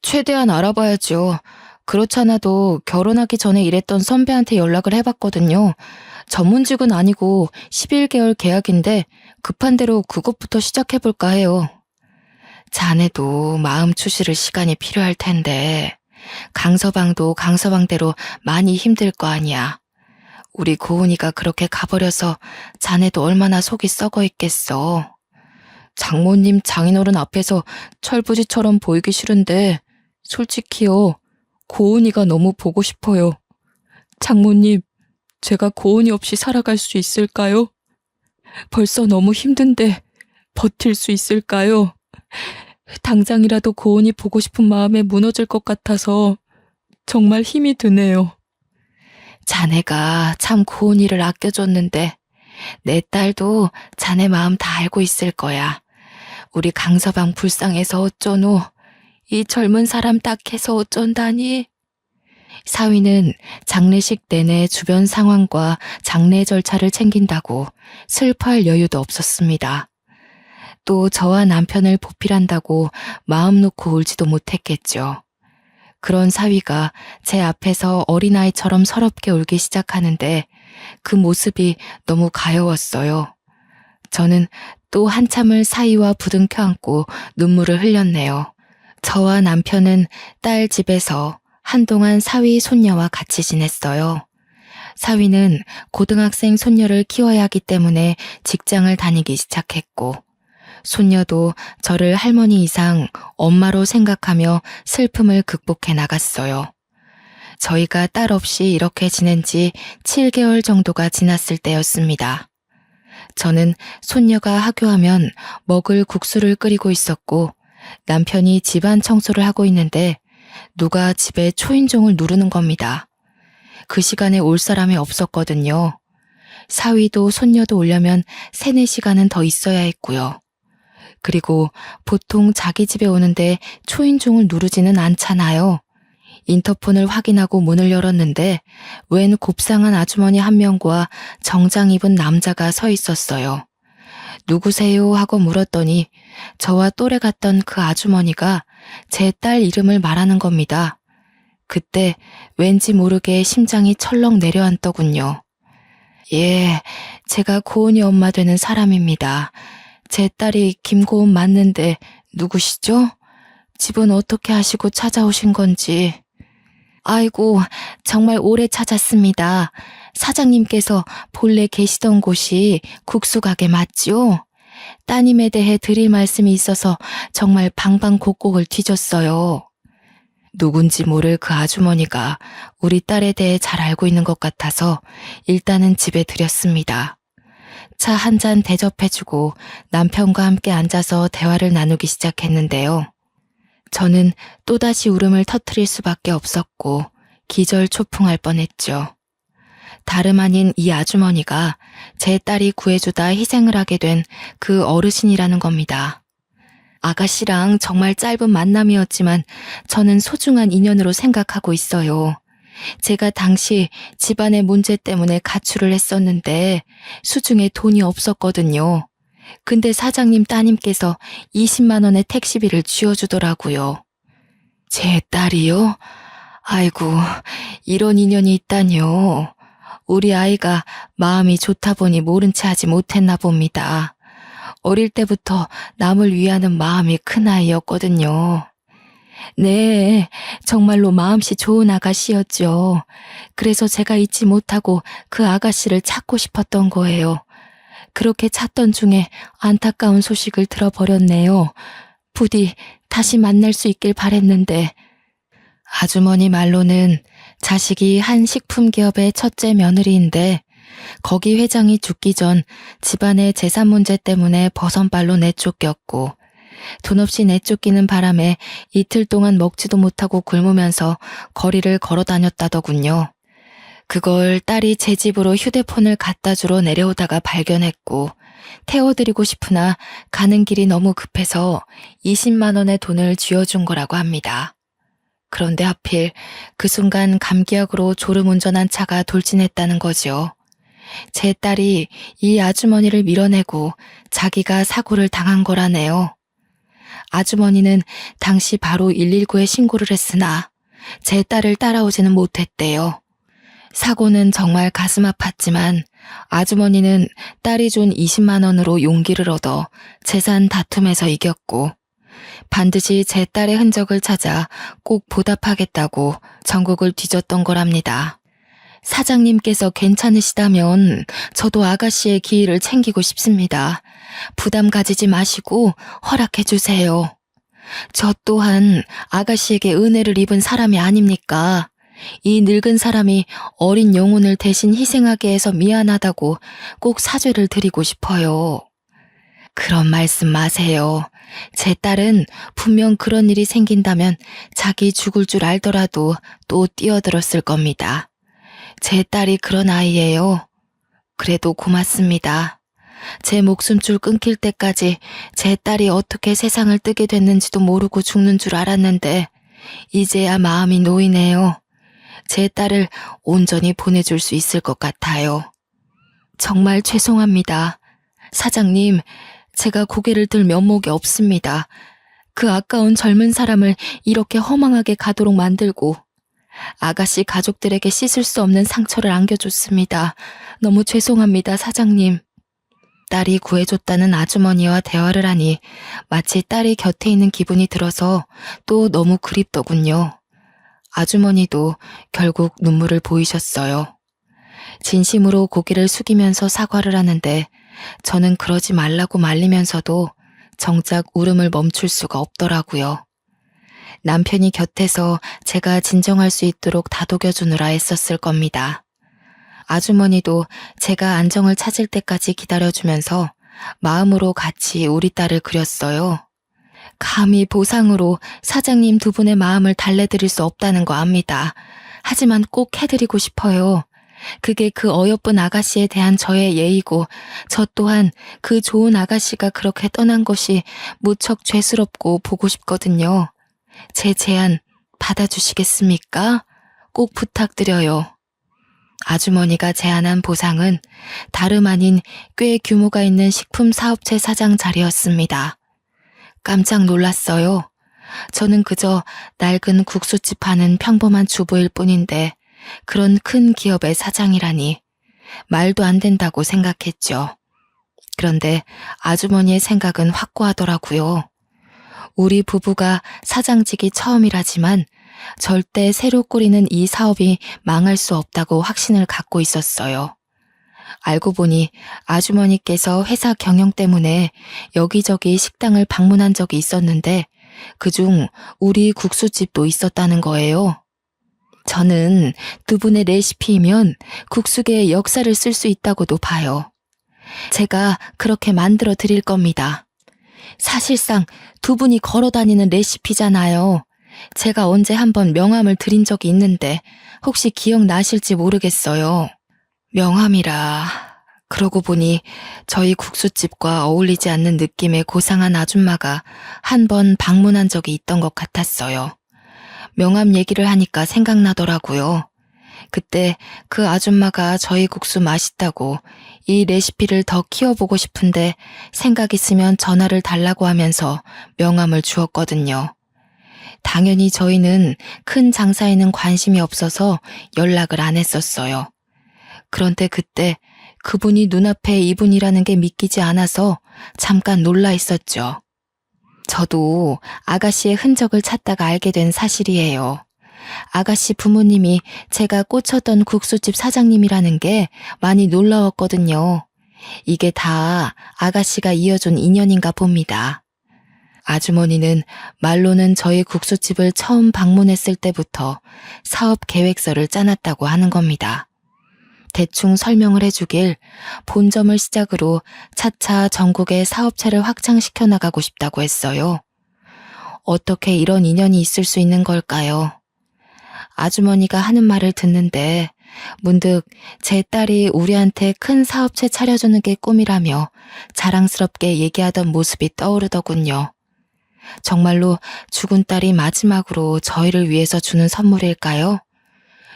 최대한 알아봐야죠. 그렇잖아도 결혼하기 전에 일했던 선배한테 연락을 해봤거든요. 전문직은 아니고 11개월 계약인데 급한 대로 그것부터 시작해볼까 해요. 자네도 마음 추스를 시간이 필요할 텐데 강서방도 강서방대로 많이 힘들 거 아니야. 우리 고은이가 그렇게 가버려서 자네도 얼마나 속이 썩어 있겠어. 장모님, 장인어른 앞에서 철부지처럼 보이기 싫은데 솔직히요, 고은이가 너무 보고 싶어요. 장모님, 제가 고은이 없이 살아갈 수 있을까요? 벌써 너무 힘든데 버틸 수 있을까요? 당장이라도 고은이 보고 싶은 마음에 무너질 것 같아서 정말 힘이 드네요. 자네가 참 고은이를 아껴줬는데 내 딸도 자네 마음 다 알고 있을 거야. 우리 강서방 불쌍해서 어쩌노. 이 젊은 사람 딱해서 어쩐다니. 사위는 장례식 내내 주변 상황과 장례 절차를 챙긴다고 슬퍼할 여유도 없었습니다. 또 저와 남편을 보필한다고 마음 놓고 울지도 못했겠죠. 그런 사위가 제 앞에서 어린아이처럼 서럽게 울기 시작하는데 그 모습이 너무 가여웠어요. 저는 또 한참을 사위와 부둥켜 안고 눈물을 흘렸네요. 저와 남편은 딸 집에서 한동안 사위 손녀와 같이 지냈어요. 사위는 고등학생 손녀를 키워야 하기 때문에 직장을 다니기 시작했고 손녀도 저를 할머니 이상 엄마로 생각하며 슬픔을 극복해 나갔어요. 저희가 딸 없이 이렇게 지낸 지 7개월 정도가 지났을 때였습니다. 저는 손녀가 하교하면 먹을 국수를 끓이고 있었고 남편이 집안 청소를 하고 있는데 누가 집에 초인종을 누르는 겁니다. 그 시간에 올 사람이 없었거든요. 사위도 손녀도 오려면 3-4시간은 더 있어야 했고요. 그리고 보통 자기 집에 오는데 초인종을 누르지는 않잖아요. 인터폰을 확인하고 문을 열었는데 웬 곱상한 아주머니 한 명과 정장 입은 남자가 서 있었어요. 누구세요? 하고 물었더니 저와 또래 같던 그 아주머니가 제 딸 이름을 말하는 겁니다. 그때 왠지 모르게 심장이 철렁 내려앉더군요. 예, 제가 고은이 엄마 되는 사람입니다. 제 딸이 김고은 맞는데 누구시죠? 집은 어떻게 하시고 찾아오신 건지. 아이고, 정말 오래 찾았습니다. 사장님께서 본래 계시던 곳이 국수가게 맞지요? 따님에 대해 드릴 말씀이 있어서 정말 방방곡곡을 뒤졌어요. 누군지 모를 그 아주머니가 우리 딸에 대해 잘 알고 있는 것 같아서 일단은 집에 들였습니다. 차 한 잔 대접해주고 남편과 함께 앉아서 대화를 나누기 시작했는데요. 저는 또다시 울음을 터뜨릴 수밖에 없었고 기절초풍할 뻔했죠. 다름 아닌 이 아주머니가 제 딸이 구해주다 희생을 하게 된 그 어르신이라는 겁니다. 아가씨랑 정말 짧은 만남이었지만 저는 소중한 인연으로 생각하고 있어요. 제가 당시 집안의 문제 때문에 가출을 했었는데 수중에 돈이 없었거든요. 근데 사장님 따님께서 20만 원의 택시비를 쥐어주더라고요. 제 딸이요? 아이고, 이런 인연이 있다니요. 우리 아이가 마음이 좋다 보니 모른 체 하지 못했나 봅니다. 어릴 때부터 남을 위하는 마음이 큰 아이였거든요. 네, 정말로 마음씨 좋은 아가씨였죠. 그래서 제가 잊지 못하고 그 아가씨를 찾고 싶었던 거예요. 그렇게 찾던 중에 안타까운 소식을 들어버렸네요. 부디 다시 만날 수 있길 바랬는데. 아주머니 말로는 자식이 한 식품 기업의 첫째 며느리인데 거기 회장이 죽기 전 집안의 재산 문제 때문에 버선발로 내쫓겼고 돈 없이 내쫓기는 바람에 이틀 동안 먹지도 못하고 굶으면서 거리를 걸어 다녔다더군요. 그걸 딸이 제 집으로 휴대폰을 갖다 주러 내려오다가 발견했고 태워드리고 싶으나 가는 길이 너무 급해서 20만 원의 돈을 쥐어준 거라고 합니다. 그런데 하필 그 순간 감기약으로 졸음운전한 차가 돌진했다는 거죠. 제 딸이 이 아주머니를 밀어내고 자기가 사고를 당한 거라네요. 아주머니는 당시 바로 119에 신고를 했으나 제 딸을 따라오지는 못했대요. 사고는 정말 가슴 아팠지만 아주머니는 딸이 준 20만 원으로 용기를 얻어 재산 다툼에서 이겼고 반드시 제 딸의 흔적을 찾아 꼭 보답하겠다고 전국을 뒤졌던 거랍니다. 사장님께서 괜찮으시다면 저도 아가씨의 기일을 챙기고 싶습니다. 부담 가지지 마시고 허락해 주세요. 저 또한 아가씨에게 은혜를 입은 사람이 아닙니까? 이 늙은 사람이 어린 영혼을 대신 희생하게 해서 미안하다고 꼭 사죄를 드리고 싶어요. 그런 말씀 마세요. 제 딸은 분명 그런 일이 생긴다면 자기 죽을 줄 알더라도 또 뛰어들었을 겁니다. 제 딸이 그런 아이예요. 그래도 고맙습니다. 제 목숨줄 끊길 때까지 제 딸이 어떻게 세상을 뜨게 됐는지도 모르고 죽는 줄 알았는데 이제야 마음이 놓이네요. 제 딸을 온전히 보내줄 수 있을 것 같아요. 정말 죄송합니다. 사장님, 제가 고개를 들 면목이 없습니다. 그 아까운 젊은 사람을 이렇게 허망하게 가도록 만들고 아가씨 가족들에게 씻을 수 없는 상처를 안겨줬습니다. 너무 죄송합니다, 사장님. 딸이 구해줬다는 아주머니와 대화를 하니 마치 딸이 곁에 있는 기분이 들어서 또 너무 그립더군요. 아주머니도 결국 눈물을 보이셨어요. 진심으로 고개를 숙이면서 사과를 하는데 저는 그러지 말라고 말리면서도 정작 울음을 멈출 수가 없더라고요. 남편이 곁에서 제가 진정할 수 있도록 다독여주느라 애썼을 겁니다. 아주머니도 제가 안정을 찾을 때까지 기다려주면서 마음으로 같이 우리 딸을 그렸어요. 감히 보상으로 사장님 두 분의 마음을 달래드릴 수 없다는 거 압니다. 하지만 꼭 해드리고 싶어요. 그게 그 어여쁜 아가씨에 대한 저의 예의고 저 또한 그 좋은 아가씨가 그렇게 떠난 것이 무척 죄스럽고 보고 싶거든요. 제 제안 받아주시겠습니까? 꼭 부탁드려요. 아주머니가 제안한 보상은 다름 아닌 꽤 규모가 있는 식품 사업체 사장 자리였습니다. 깜짝 놀랐어요. 저는 그저 낡은 국수집 하는 평범한 주부일 뿐인데 그런 큰 기업의 사장이라니 말도 안 된다고 생각했죠. 그런데 아주머니의 생각은 확고하더라고요. 우리 부부가 사장직이 처음이라지만 절대 새로 꾸리는 이 사업이 망할 수 없다고 확신을 갖고 있었어요. 알고 보니 아주머니께서 회사 경영 때문에 여기저기 식당을 방문한 적이 있었는데 그중 우리 국수집도 있었다는 거예요. 저는 두 분의 레시피이면 국수계의 역사를 쓸 수 있다고도 봐요. 제가 그렇게 만들어 드릴 겁니다. 사실상 두 분이 걸어 다니는 레시피잖아요. 제가 언제 한번 명함을 드린 적이 있는데 혹시 기억나실지 모르겠어요. 명함이라. 그러고 보니 저희 국수집과 어울리지 않는 느낌의 고상한 아줌마가 한 번 방문한 적이 있던 것 같았어요. 명함 얘기를 하니까 생각나더라고요. 그때 그 아줌마가 저희 국수 맛있다고 이 레시피를 더 키워보고 싶은데 생각 있으면 전화를 달라고 하면서 명함을 주었거든요. 당연히 저희는 큰 장사에는 관심이 없어서 연락을 안 했었어요. 그런데 그때 그분이 눈앞에 이분이라는 게 믿기지 않아서 잠깐 놀라 있었죠. 저도 아가씨의 흔적을 찾다가 알게 된 사실이에요. 아가씨 부모님이 제가 꽂혔던 국수집 사장님이라는 게 많이 놀라웠거든요. 이게 다 아가씨가 이어준 인연인가 봅니다. 아주머니는 말로는 저희 국수집을 처음 방문했을 때부터 사업 계획서를 짜놨다고 하는 겁니다. 대충 설명을 해주길 본점을 시작으로 차차 전국의 사업체를 확장시켜 나가고 싶다고 했어요. 어떻게 이런 인연이 있을 수 있는 걸까요? 아주머니가 하는 말을 듣는데 문득 제 딸이 우리한테 큰 사업체 차려주는 게 꿈이라며 자랑스럽게 얘기하던 모습이 떠오르더군요. 정말로 죽은 딸이 마지막으로 저희를 위해서 주는 선물일까요?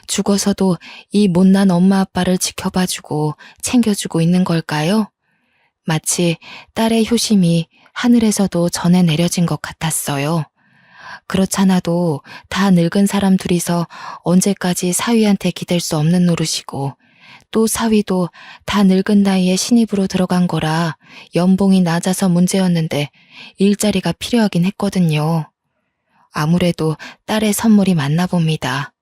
죽어서도 이 못난 엄마 아빠를 지켜봐주고 챙겨주고 있는 걸까요? 마치 딸의 효심이 하늘에서도 전해 내려진 것 같았어요. 그렇잖아도 다 늙은 사람 둘이서 언제까지 사위한테 기댈 수 없는 노릇이고 또 사위도 다 늙은 나이에 신입으로 들어간 거라 연봉이 낮아서 문제였는데 일자리가 필요하긴 했거든요. 아무래도 딸의 선물이 맞나 봅니다.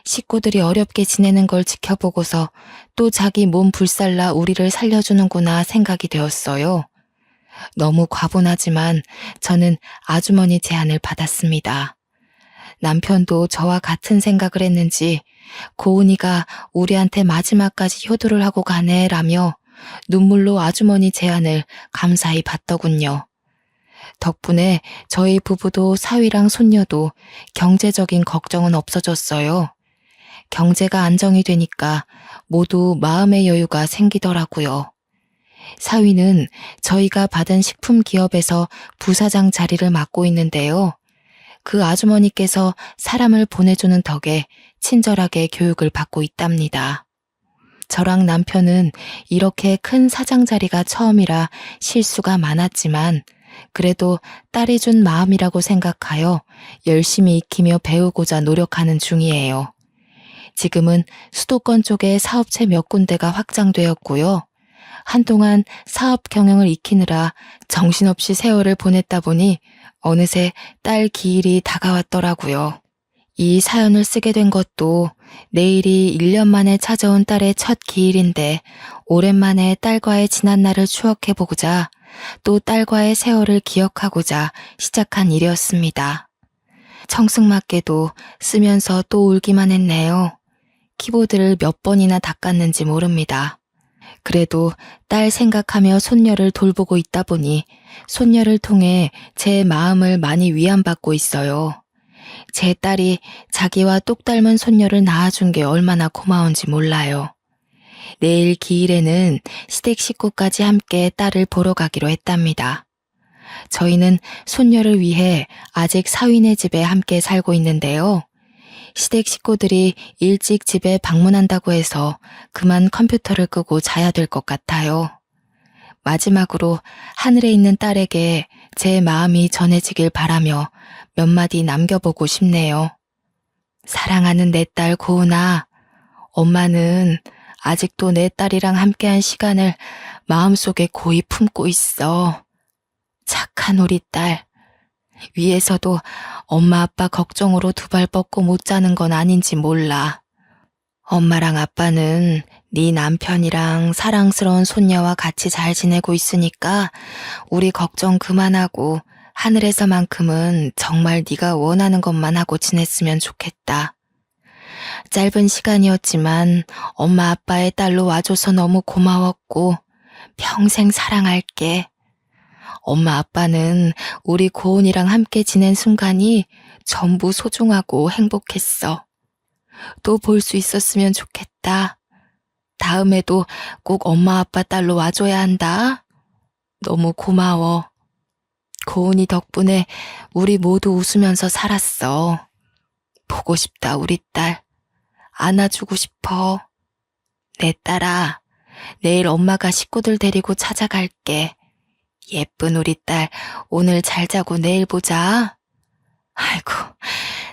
식구들이 어렵게 지내는 걸 지켜보고서 또 자기 몸 불살라 우리를 살려주는구나 생각이 되었어요. 너무 과분하지만 저는 아주머니 제안을 받았습니다. 남편도 저와 같은 생각을 했는지 고은이가 우리한테 마지막까지 효도를 하고 가네라며 눈물로 아주머니 제안을 감사히 받더군요. 덕분에 저희 부부도 사위랑 손녀도 경제적인 걱정은 없어졌어요. 경제가 안정이 되니까 모두 마음의 여유가 생기더라고요. 사위는 저희가 받은 식품 기업에서 부사장 자리를 맡고 있는데요. 그 아주머니께서 사람을 보내주는 덕에 친절하게 교육을 받고 있답니다. 저랑 남편은 이렇게 큰 사장 자리가 처음이라 실수가 많았지만 그래도 딸이 준 마음이라고 생각하여 열심히 익히며 배우고자 노력하는 중이에요. 지금은 수도권 쪽에 사업체 몇 군데가 확장되었고요. 한동안 사업 경영을 익히느라 정신없이 세월을 보냈다 보니 어느새 딸 기일이 다가왔더라고요. 이 사연을 쓰게 된 것도 내일이 1년 만에 찾아온 딸의 첫 기일인데 오랜만에 딸과의 지난 날을 추억해보고자 또 딸과의 세월을 기억하고자 시작한 일이었습니다. 청승맞게도 쓰면서 또 울기만 했네요. 키보드를 몇 번이나 닦았는지 모릅니다. 그래도 딸 생각하며 손녀를 돌보고 있다 보니 손녀를 통해 제 마음을 많이 위안받고 있어요. 제 딸이 자기와 똑 닮은 손녀를 낳아준 게 얼마나 고마운지 몰라요. 내일 기일에는 시댁 식구까지 함께 딸을 보러 가기로 했답니다. 저희는 손녀를 위해 아직 사위네 집에 함께 살고 있는데요. 시댁 식구들이 일찍 집에 방문한다고 해서 그만 컴퓨터를 끄고 자야 될 것 같아요. 마지막으로 하늘에 있는 딸에게 제 마음이 전해지길 바라며 몇 마디 남겨보고 싶네요. 사랑하는 내 딸 고은아, 엄마는 아직도 내 딸이랑 함께한 시간을 마음속에 고이 품고 있어. 착한 우리 딸. 위에서도 엄마 아빠 걱정으로 두 발 뻗고 못 자는 건 아닌지 몰라. 엄마랑 아빠는 네 남편이랑 사랑스러운 손녀와 같이 잘 지내고 있으니까 우리 걱정 그만하고 하늘에서만큼은 정말 네가 원하는 것만 하고 지냈으면 좋겠다. 짧은 시간이었지만 엄마 아빠의 딸로 와줘서 너무 고마웠고 평생 사랑할게. 엄마 아빠는 우리 고은이랑 함께 지낸 순간이 전부 소중하고 행복했어. 또 볼 수 있었으면 좋겠다. 다음에도 꼭 엄마 아빠 딸로 와줘야 한다. 너무 고마워. 고은이 덕분에 우리 모두 웃으면서 살았어. 보고 싶다, 우리 딸. 안아주고 싶어. 내 딸아, 내일 엄마가 식구들 데리고 찾아갈게. 예쁜 우리 딸, 오늘 잘 자고 내일 보자. 아이고,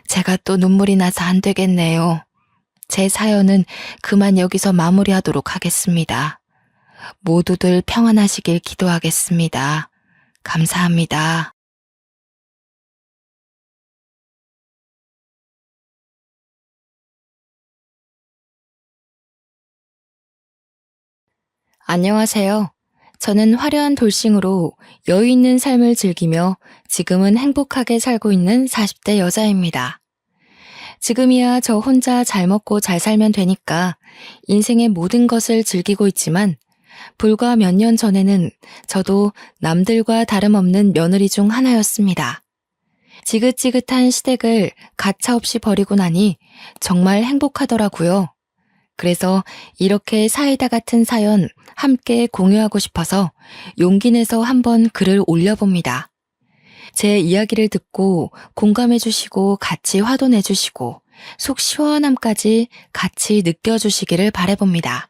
제가 또 눈물이 나서 안 되겠네요. 제 사연은 그만 여기서 마무리하도록 하겠습니다. 모두들 평안하시길 기도하겠습니다. 감사합니다. 안녕하세요. 저는 화려한 돌싱으로 여유 있는 삶을 즐기며 지금은 행복하게 살고 있는 40대 여자입니다. 지금이야 저 혼자 잘 먹고 잘 살면 되니까 인생의 모든 것을 즐기고 있지만 불과 몇 년 전에는 저도 남들과 다름없는 며느리 중 하나였습니다. 지긋지긋한 시댁을 가차없이 버리고 나니 정말 행복하더라고요. 그래서 이렇게 사이다 같은 사연 함께 공유하고 싶어서 용기 내서 한번 글을 올려봅니다. 제 이야기를 듣고 공감해주시고 같이 화도내주시고 속 시원함까지 같이 느껴주시기를 바라봅니다.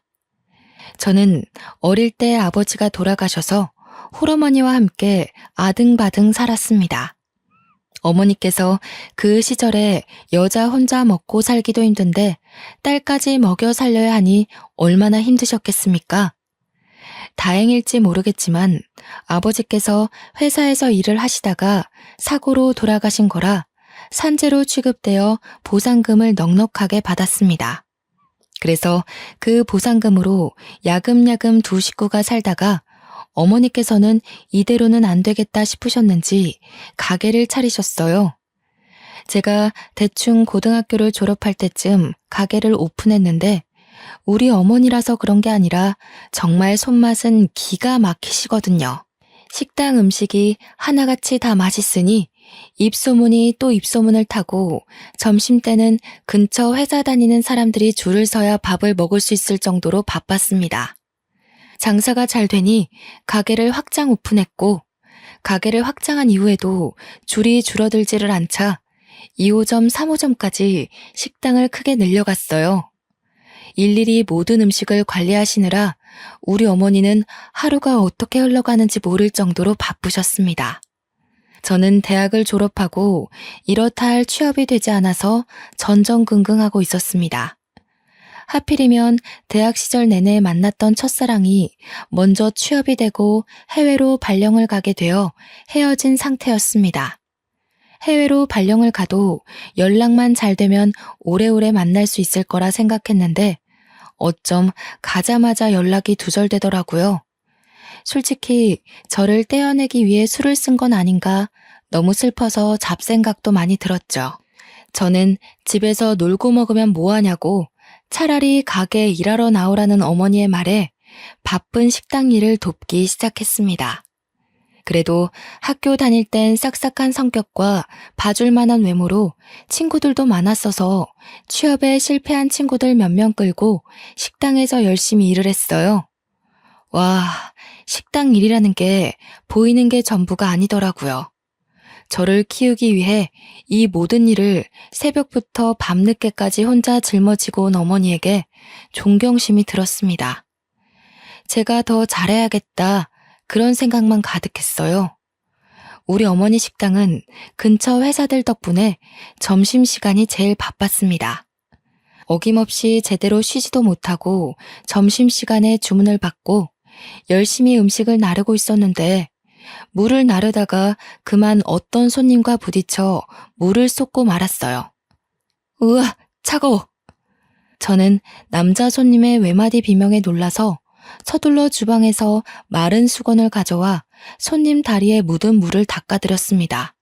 저는 어릴 때 아버지가 돌아가셔서 홀어머니와 함께 아등바등 살았습니다. 어머니께서 그 시절에 여자 혼자 먹고 살기도 힘든데 딸까지 먹여 살려야 하니 얼마나 힘드셨겠습니까? 다행일지 모르겠지만 아버지께서 회사에서 일을 하시다가 사고로 돌아가신 거라 산재로 취급되어 보상금을 넉넉하게 받았습니다. 그래서 그 보상금으로 야금야금 두 식구가 살다가 어머니께서는 이대로는 안 되겠다 싶으셨는지 가게를 차리셨어요. 제가 대충 고등학교를 졸업할 때쯤 가게를 오픈했는데 우리 어머니라서 그런 게 아니라 정말 손맛은 기가 막히시거든요. 식당 음식이 하나같이 다 맛있으니 입소문이 또 입소문을 타고 점심때는 근처 회사 다니는 사람들이 줄을 서야 밥을 먹을 수 있을 정도로 바빴습니다. 장사가 잘 되니 가게를 확장 오픈했고 가게를 확장한 이후에도 줄이 줄어들지를 않자 2호점, 3호점까지 식당을 크게 늘려갔어요. 일일이 모든 음식을 관리하시느라 우리 어머니는 하루가 어떻게 흘러가는지 모를 정도로 바쁘셨습니다. 저는 대학을 졸업하고 이렇다 할 취업이 되지 않아서 전전긍긍하고 있었습니다. 하필이면 대학 시절 내내 만났던 첫사랑이 먼저 취업이 되고 해외로 발령을 가게 되어 헤어진 상태였습니다. 해외로 발령을 가도 연락만 잘 되면 오래오래 만날 수 있을 거라 생각했는데 어쩜 가자마자 연락이 두절되더라고요. 솔직히 저를 떼어내기 위해 술을 쓴 건 아닌가 너무 슬퍼서 잡생각도 많이 들었죠. 저는 집에서 놀고 먹으면 뭐하냐고 차라리 가게에 일하러 나오라는 어머니의 말에 바쁜 식당 일을 돕기 시작했습니다. 그래도 학교 다닐 땐 싹싹한 성격과 봐줄 만한 외모로 친구들도 많았어서 취업에 실패한 친구들 몇 명 끌고 식당에서 열심히 일을 했어요. 와, 식당 일이라는 게 보이는 게 전부가 아니더라고요. 저를 키우기 위해 이 모든 일을 새벽부터 밤늦게까지 혼자 짊어지고 온 어머니에게 존경심이 들었습니다. 제가 더 잘해야겠다 그런 생각만 가득했어요. 우리 어머니 식당은 근처 회사들 덕분에 점심시간이 제일 바빴습니다. 어김없이 제대로 쉬지도 못하고 점심시간에 주문을 받고 열심히 음식을 나르고 있었는데 물을 나르다가 그만 어떤 손님과 부딪혀 물을 쏟고 말았어요. 으아, 차가워. 저는 남자 손님의 외마디 비명에 놀라서 서둘러 주방에서 마른 수건을 가져와 손님 다리에 묻은 물을 닦아드렸습니다.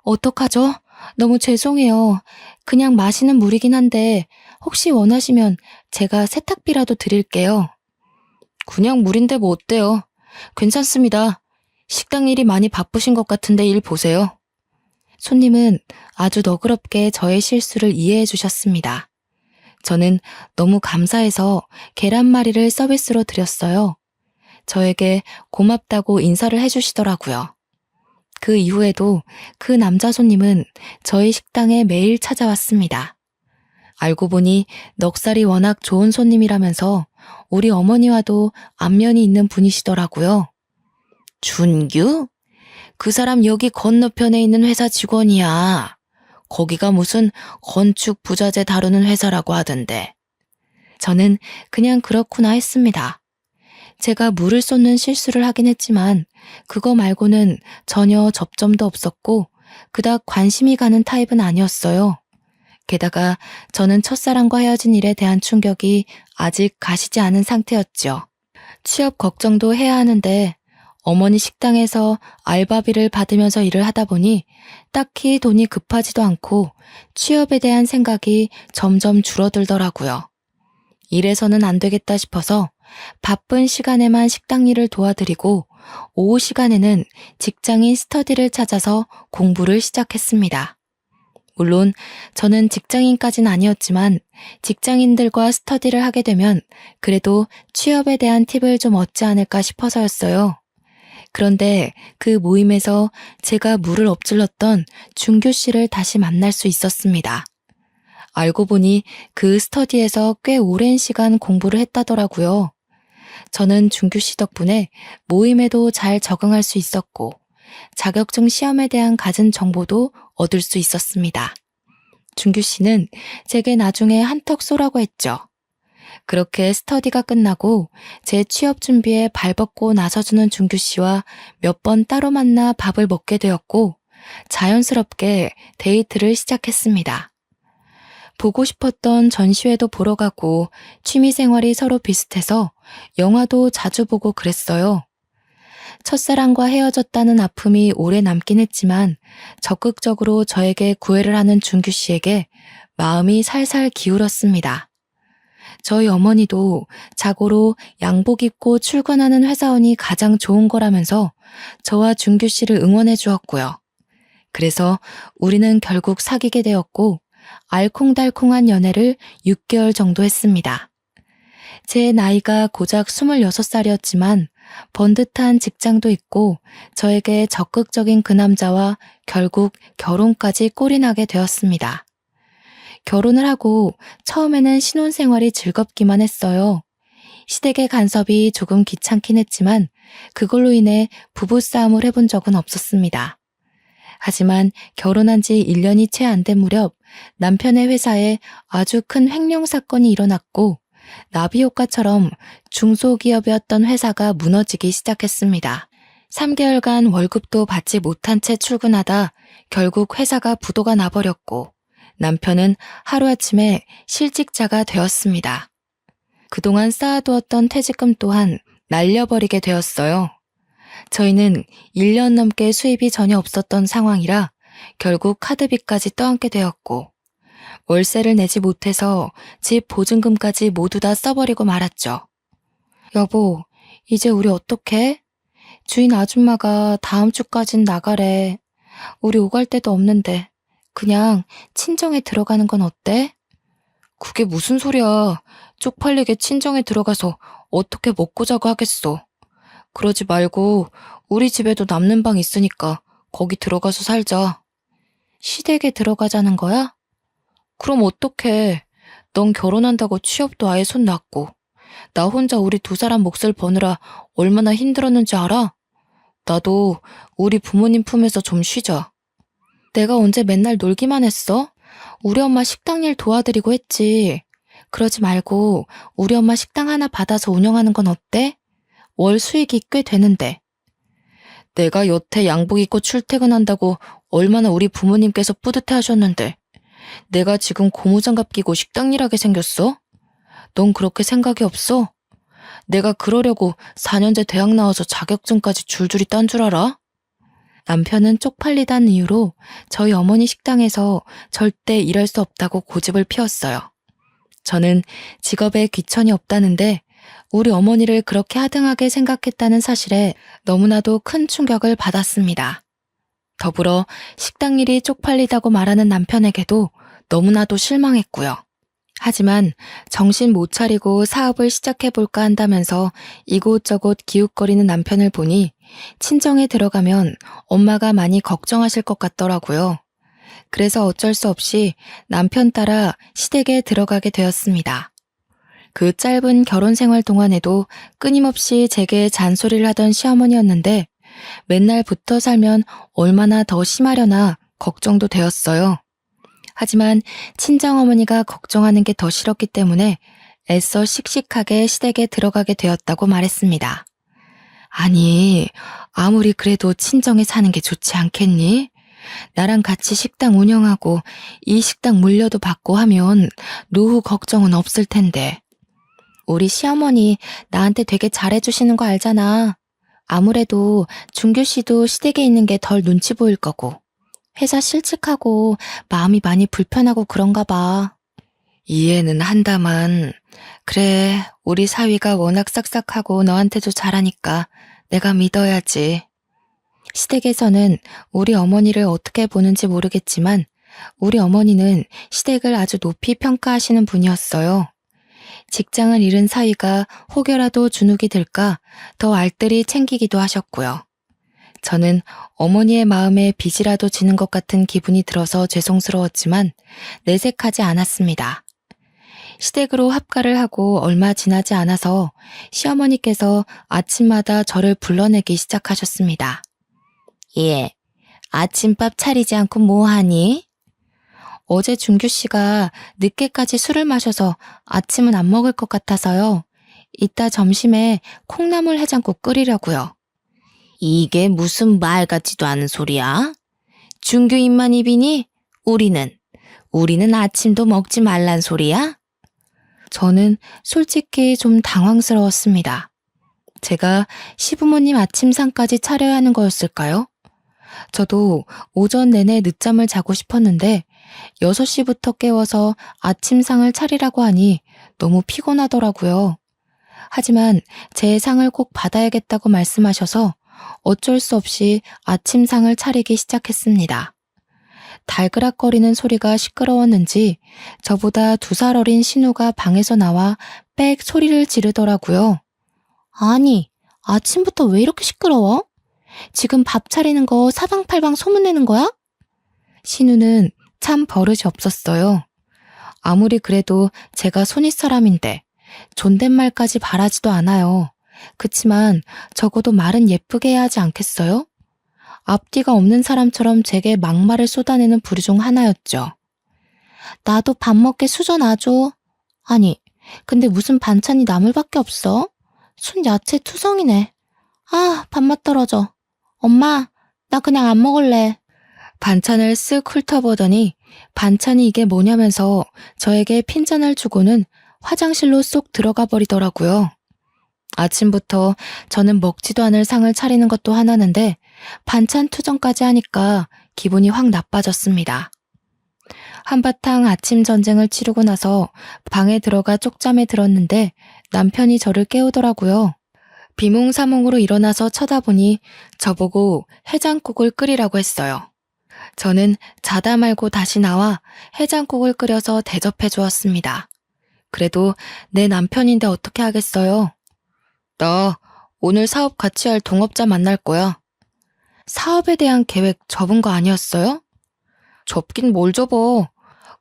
어떡하죠? 너무 죄송해요. 그냥 마시는 물이긴 한데 혹시 원하시면 제가 세탁비라도 드릴게요. 그냥 물인데 뭐 어때요? 괜찮습니다. 식당 일이 많이 바쁘신 것 같은데 일 보세요. 손님은 아주 너그럽게 저의 실수를 이해해 주셨습니다. 저는 너무 감사해서 계란말이를 서비스로 드렸어요. 저에게 고맙다고 인사를 해주시더라고요. 그 이후에도 그 남자 손님은 저희 식당에 매일 찾아왔습니다. 알고 보니 넉살이 워낙 좋은 손님이라면서 우리 어머니와도 안면이 있는 분이시더라고요. 준규? 그 사람 여기 건너편에 있는 회사 직원이야. 거기가 무슨 건축 부자재 다루는 회사라고 하던데. 저는 그냥 그렇구나 했습니다. 제가 물을 쏟는 실수를 하긴 했지만 그거 말고는 전혀 접점도 없었고 그닥 관심이 가는 타입은 아니었어요. 게다가 저는 첫사랑과 헤어진 일에 대한 충격이 아직 가시지 않은 상태였죠. 취업 걱정도 해야 하는데 어머니 식당에서 알바비를 받으면서 일을 하다 보니 딱히 돈이 급하지도 않고 취업에 대한 생각이 점점 줄어들더라고요. 이래서는 안 되겠다 싶어서 바쁜 시간에만 식당 일을 도와드리고 오후 시간에는 직장인 스터디를 찾아서 공부를 시작했습니다. 물론 저는 직장인까지는 아니었지만 직장인들과 스터디를 하게 되면 그래도 취업에 대한 팁을 좀 얻지 않을까 싶어서였어요. 그런데 그 모임에서 제가 물을 엎질렀던 준규 씨를 다시 만날 수 있었습니다. 알고 보니 그 스터디에서 꽤 오랜 시간 공부를 했다더라고요. 저는 준규 씨 덕분에 모임에도 잘 적응할 수 있었고 자격증 시험에 대한 갖은 정보도 얻을 수 있었습니다. 준규 씨는 제게 나중에 한턱 쏘라고 했죠. 그렇게 스터디가 끝나고 제 취업 준비에 발벗고 나서주는 준규 씨와 몇 번 따로 만나 밥을 먹게 되었고 자연스럽게 데이트를 시작했습니다. 보고 싶었던 전시회도 보러 가고 취미생활이 서로 비슷해서 영화도 자주 보고 그랬어요. 첫사랑과 헤어졌다는 아픔이 오래 남긴 했지만 적극적으로 저에게 구애를 하는 준규 씨에게 마음이 살살 기울었습니다. 저희 어머니도 자고로 양복 입고 출근하는 회사원이 가장 좋은 거라면서 저와 준규 씨를 응원해 주었고요. 그래서 우리는 결국 사귀게 되었고 알콩달콩한 연애를 6개월 정도 했습니다. 제 나이가 고작 26살이었지만 번듯한 직장도 있고 저에게 적극적인 그 남자와 결국 결혼까지 꼴이 나게 되었습니다. 결혼을 하고 처음에는 신혼생활이 즐겁기만 했어요. 시댁의 간섭이 조금 귀찮긴 했지만 그걸로 인해 부부싸움을 해본 적은 없었습니다. 하지만 결혼한 지 1년이 채 안 된 무렵 남편의 회사에 아주 큰 횡령 사건이 일어났고 나비효과처럼 중소기업이었던 회사가 무너지기 시작했습니다. 3개월간 월급도 받지 못한 채 출근하다 결국 회사가 부도가 나버렸고 남편은 하루아침에 실직자가 되었습니다. 그동안 쌓아두었던 퇴직금 또한 날려버리게 되었어요. 저희는 1년 넘게 수입이 전혀 없었던 상황이라 결국 카드비까지 떠안게 되었고 월세를 내지 못해서 집 보증금까지 모두 다 써버리고 말았죠. 여보, 이제 우리 어떡해? 주인 아줌마가 다음 주까진 나가래. 우리 오갈 데도 없는데 그냥 친정에 들어가는 건 어때? 그게 무슨 소리야. 쪽팔리게 친정에 들어가서 어떻게 먹고 자고 하겠어. 그러지 말고 우리 집에도 남는 방 있으니까 거기 들어가서 살자. 시댁에 들어가자는 거야? 그럼 어떡해. 넌 결혼한다고 취업도 아예 손 놨고 나 혼자 우리 두 사람 몫을 버느라 얼마나 힘들었는지 알아? 나도 우리 부모님 품에서 좀 쉬자. 내가 언제 맨날 놀기만 했어? 우리 엄마 식당 일 도와드리고 했지. 그러지 말고 우리 엄마 식당 하나 받아서 운영하는 건 어때? 월 수익이 꽤 되는데. 내가 여태 양복 입고 출퇴근한다고 얼마나 우리 부모님께서 뿌듯해 하셨는데 내가 지금 고무장갑 끼고 식당 일하게 생겼어? 넌 그렇게 생각이 없어? 내가 그러려고 4년제 대학 나와서 자격증까지 줄줄이 딴 줄 알아? 남편은 쪽팔리다는 이유로 저희 어머니 식당에서 절대 일할 수 없다고 고집을 피웠어요. 저는 직업에 귀천이 없다는데 우리 어머니를 그렇게 하등하게 생각했다는 사실에 너무나도 큰 충격을 받았습니다. 더불어 식당 일이 쪽팔리다고 말하는 남편에게도 너무나도 실망했고요. 하지만 정신 못 차리고 사업을 시작해볼까 한다면서 이곳저곳 기웃거리는 남편을 보니 친정에 들어가면 엄마가 많이 걱정하실 것 같더라고요. 그래서 어쩔 수 없이 남편 따라 시댁에 들어가게 되었습니다. 그 짧은 결혼 생활 동안에도 끊임없이 제게 잔소리를 하던 시어머니였는데 맨날 붙어 살면 얼마나 더 심하려나 걱정도 되었어요. 하지만 친정어머니가 걱정하는 게 더 싫었기 때문에 애써 씩씩하게 시댁에 들어가게 되었다고 말했습니다. 아니, 아무리 그래도 친정에 사는 게 좋지 않겠니? 나랑 같이 식당 운영하고 이 식당 물려도 받고 하면 노후 걱정은 없을 텐데. 우리 시어머니 나한테 되게 잘해주시는 거 알잖아. 아무래도 준규 씨도 시댁에 있는 게 덜 눈치 보일 거고. 회사 실직하고 마음이 많이 불편하고 그런가 봐. 이해는 한다만, 그래, 우리 사위가 워낙 싹싹하고 너한테도 잘하니까 내가 믿어야지. 시댁에서는 우리 어머니를 어떻게 보는지 모르겠지만 우리 어머니는 시댁을 아주 높이 평가하시는 분이었어요. 직장을 잃은 사위가 혹여라도 주눅이 들까 더 알뜰히 챙기기도 하셨고요. 저는 어머니의 마음에 빚이라도 지는 것 같은 기분이 들어서 죄송스러웠지만 내색하지 않았습니다. 시댁으로 합가를 하고 얼마 지나지 않아서 시어머니께서 아침마다 저를 불러내기 시작하셨습니다. 예, 아침밥 차리지 않고 뭐하니? 어제 준규 씨가 늦게까지 술을 마셔서 아침은 안 먹을 것 같아서요. 이따 점심에 콩나물 해장국 끓이려고요. 이게 무슨 말 같지도 않은 소리야? 준규 입만 입이니? 우리는 아침도 먹지 말란 소리야? 저는 솔직히 좀 당황스러웠습니다. 제가 시부모님 아침상까지 차려야 하는 거였을까요? 저도 오전 내내 늦잠을 자고 싶었는데 6시부터 깨워서 아침상을 차리라고 하니 너무 피곤하더라고요. 하지만 제 상을 꼭 받아야겠다고 말씀하셔서 어쩔 수 없이 아침상을 차리기 시작했습니다. 달그락거리는 소리가 시끄러웠는지 저보다 2살 어린 신우가 방에서 나와 빽 소리를 지르더라고요. 아니, 아침부터 왜 이렇게 시끄러워? 지금 밥 차리는 거 사방팔방 소문내는 거야? 신우는 참 버릇이 없었어요. 아무리 그래도 제가 손윗사람인데 존댓말까지 바라지도 않아요. 그치만 적어도 말은 예쁘게 해야 하지 않겠어요? 앞뒤가 없는 사람처럼 제게 막말을 쏟아내는 부류 중 하나였죠. 나도 밥 먹게 수저 놔줘. 아니, 근데 무슨 반찬이 나물밖에 없어? 순 야채 투성이네. 아, 밥맛 떨어져. 엄마, 나 그냥 안 먹을래. 반찬을 쓱 훑어보더니 반찬이 이게 뭐냐면서 저에게 핀잔을 주고는 화장실로 쏙 들어가 버리더라고요. 아침부터 저는 먹지도 않을 상을 차리는 것도 하나는데 반찬 투정까지 하니까 기분이 확 나빠졌습니다. 한바탕 아침 전쟁을 치르고 나서 방에 들어가 쪽잠에 들었는데 남편이 저를 깨우더라고요. 비몽사몽으로 일어나서 쳐다보니 저보고 해장국을 끓이라고 했어요. 저는 자다 말고 다시 나와 해장국을 끓여서 대접해 주었습니다. 그래도 내 남편인데 어떻게 하겠어요? 나 오늘 사업 같이 할 동업자 만날 거야. 사업에 대한 계획 접은 거 아니었어요? 접긴 뭘 접어.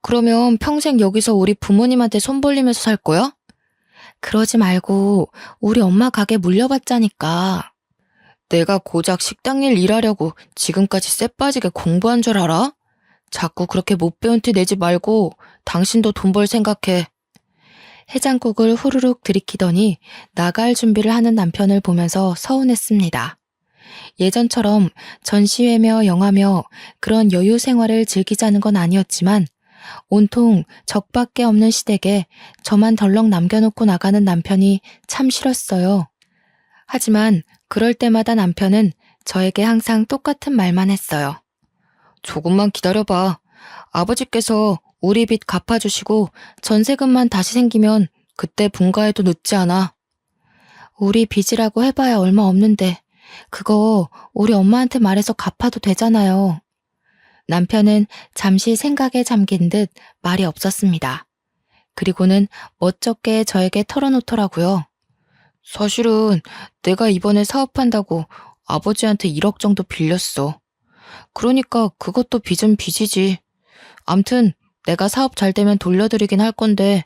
그러면 평생 여기서 우리 부모님한테 손 벌리면서 살 거야? 그러지 말고 우리 엄마 가게 물려받자니까. 내가 고작 식당 일 일하려고 지금까지 쎄 빠지게 공부한 줄 알아? 자꾸 그렇게 못 배운 티 내지 말고 당신도 돈 벌 생각해. 해장국을 후루룩 들이키더니 나갈 준비를 하는 남편을 보면서 서운했습니다. 예전처럼 전시회며 영화며 그런 여유 생활을 즐기자는 건 아니었지만 온통 적밖에 없는 시댁에 저만 덜렁 남겨놓고 나가는 남편이 참 싫었어요. 하지만 그럴 때마다 남편은 저에게 항상 똑같은 말만 했어요. 조금만 기다려봐. 아버지께서 우리 빚 갚아주시고 전세금만 다시 생기면 그때 분가해도 늦지 않아. 우리 빚이라고 해봐야 얼마 없는데 그거 우리 엄마한테 말해서 갚아도 되잖아요. 남편은 잠시 생각에 잠긴 듯 말이 없었습니다. 그리고는 멋쩍게 저에게 털어놓더라고요. 사실은 내가 이번에 사업한다고 아버지한테 1억 정도 빌렸어. 그러니까 그것도 빚은 빚이지. 암튼 내가 사업 잘 되면 돌려드리긴 할 건데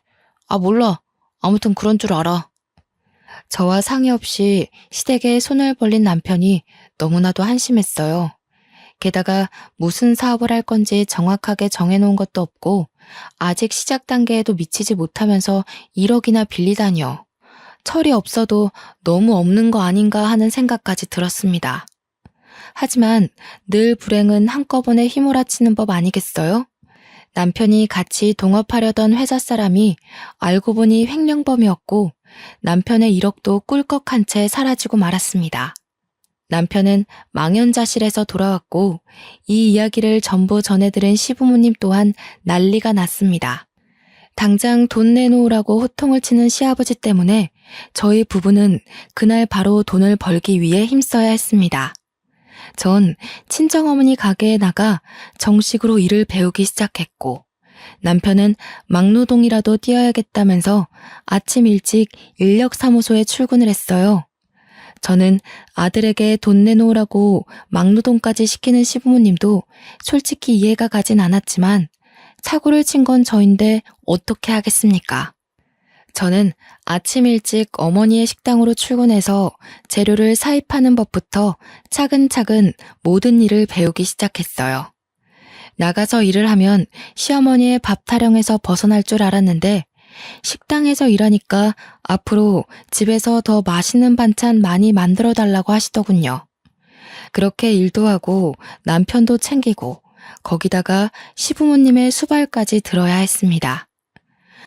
몰라. 아무튼 그런 줄 알아. 저와 상의 없이 시댁에 손을 벌린 남편이 너무나도 한심했어요. 게다가 무슨 사업을 할 건지 정확하게 정해놓은 것도 없고 아직 시작 단계에도 미치지 못하면서 1억이나 빌리다니요. 철이 없어도 너무 없는 거 아닌가 하는 생각까지 들었습니다. 하지만 늘 불행은 한꺼번에 휘몰아치는 법 아니겠어요? 남편이 같이 동업하려던 회사 사람이 알고 보니 횡령범이었고 남편의 1억도 꿀꺽한 채 사라지고 말았습니다. 남편은 망연자실해서 돌아왔고 이 이야기를 전부 전해들은 시부모님 또한 난리가 났습니다. 당장 돈 내놓으라고 호통을 치는 시아버지 때문에 저희 부부는 그날 바로 돈을 벌기 위해 힘써야 했습니다. 전 친정어머니 가게에 나가 정식으로 일을 배우기 시작했고 남편은 막노동이라도 뛰어야겠다면서 아침 일찍 인력사무소에 출근을 했어요. 저는 아들에게 돈 내놓으라고 막노동까지 시키는 시부모님도 솔직히 이해가 가진 않았지만 사고를 친 건 저인데 어떻게 하겠습니까? 저는 아침 일찍 어머니의 식당으로 출근해서 재료를 사입하는 법부터 차근차근 모든 일을 배우기 시작했어요. 나가서 일을 하면 시어머니의 밥 타령에서 벗어날 줄 알았는데 식당에서 일하니까 앞으로 집에서 더 맛있는 반찬 많이 만들어 달라고 하시더군요. 그렇게 일도 하고 남편도 챙기고 거기다가 시부모님의 수발까지 들어야 했습니다.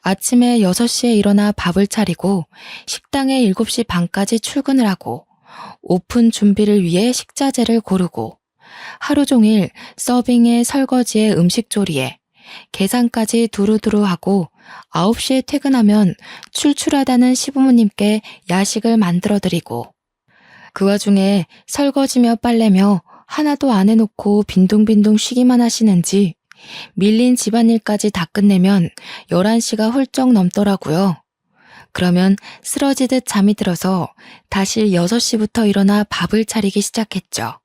아침에 6시에 일어나 밥을 차리고 식당에 7시 반까지 출근을 하고 오픈 준비를 위해 식자재를 고르고 하루 종일 서빙에 설거지에 음식 조리에 계산까지 두루두루 하고 9시에 퇴근하면 출출하다는 시부모님께 야식을 만들어드리고 그 와중에 설거지며 빨래며 하나도 안 해놓고 빈둥빈둥 쉬기만 하시는지 밀린 집안일까지 다 끝내면 11시가 훌쩍 넘더라고요. 그러면 쓰러지듯 잠이 들어서 다시 6시부터 일어나 밥을 차리기 시작했죠.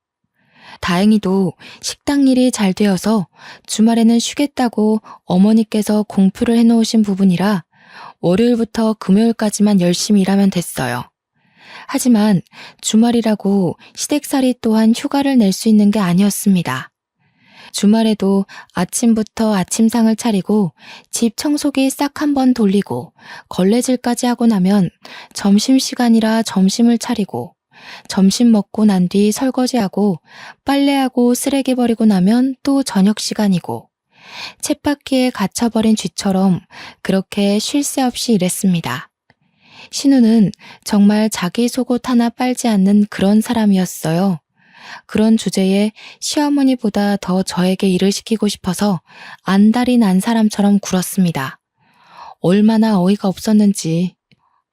다행히도 식당 일이 잘 되어서 주말에는 쉬겠다고 어머니께서 공표를 해놓으신 부분이라 월요일부터 금요일까지만 열심히 일하면 됐어요. 하지만 주말이라고 시댁살이 또한 휴가를 낼 수 있는 게 아니었습니다. 주말에도 아침부터 아침상을 차리고 집 청소기 싹 한번 돌리고 걸레질까지 하고 나면 점심시간이라 점심을 차리고 점심 먹고 난 뒤 설거지하고 빨래하고 쓰레기 버리고 나면 또 저녁 시간이고 쳇바퀴에 갇혀버린 쥐처럼 그렇게 쉴 새 없이 일했습니다. 신우는 정말 자기 속옷 하나 빨지 않는 그런 사람이었어요. 그런 주제에 시어머니보다 더 저에게 일을 시키고 싶어서 안달이 난 사람처럼 굴었습니다. 얼마나 어이가 없었는지.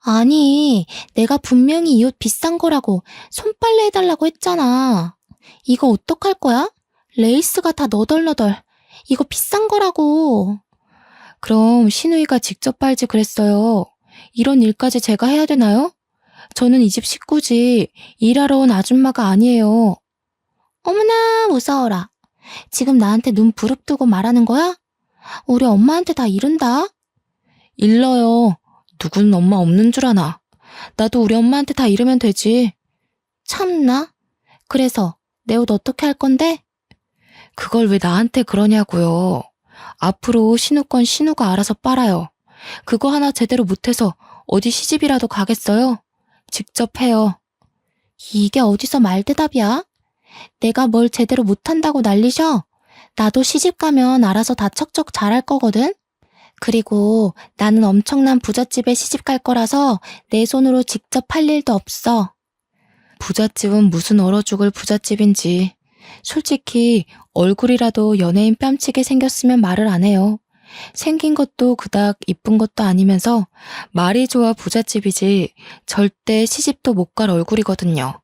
아니, 내가 분명히 이 옷 비싼 거라고 손빨래 해달라고 했잖아. 이거 어떡할 거야? 레이스가 다 너덜너덜. 이거 비싼 거라고. 그럼 신우이가 직접 빨지 그랬어요. 이런 일까지 제가 해야 되나요? 저는 이 집 식구지 일하러 온 아줌마가 아니에요. 어머나, 무서워라. 지금 나한테 눈 부릅뜨고 말하는 거야? 우리 엄마한테 다 이른다. 일러요. 누군 엄마 없는 줄 아나. 나도 우리 엄마한테 다 이러면 되지. 참나. 그래서 내 옷 어떻게 할 건데? 그걸 왜 나한테 그러냐고요. 앞으로 신우 건 신우가 알아서 빨아요. 그거 하나 제대로 못해서 어디 시집이라도 가겠어요? 직접 해요. 이게 어디서 말대답이야? 내가 뭘 제대로 못한다고 난리셔? 나도 시집 가면 알아서 다 척척 잘할 거거든? 그리고 나는 엄청난 부잣집에 시집 갈 거라서 내 손으로 직접 할 일도 없어. 부잣집은 무슨 얼어 죽을 부잣집인지. 솔직히 얼굴이라도 연예인 뺨치게 생겼으면 말을 안 해요. 생긴 것도 그닥 이쁜 것도 아니면서 말이 좋아 부잣집이지 절대 시집도 못 갈 얼굴이거든요.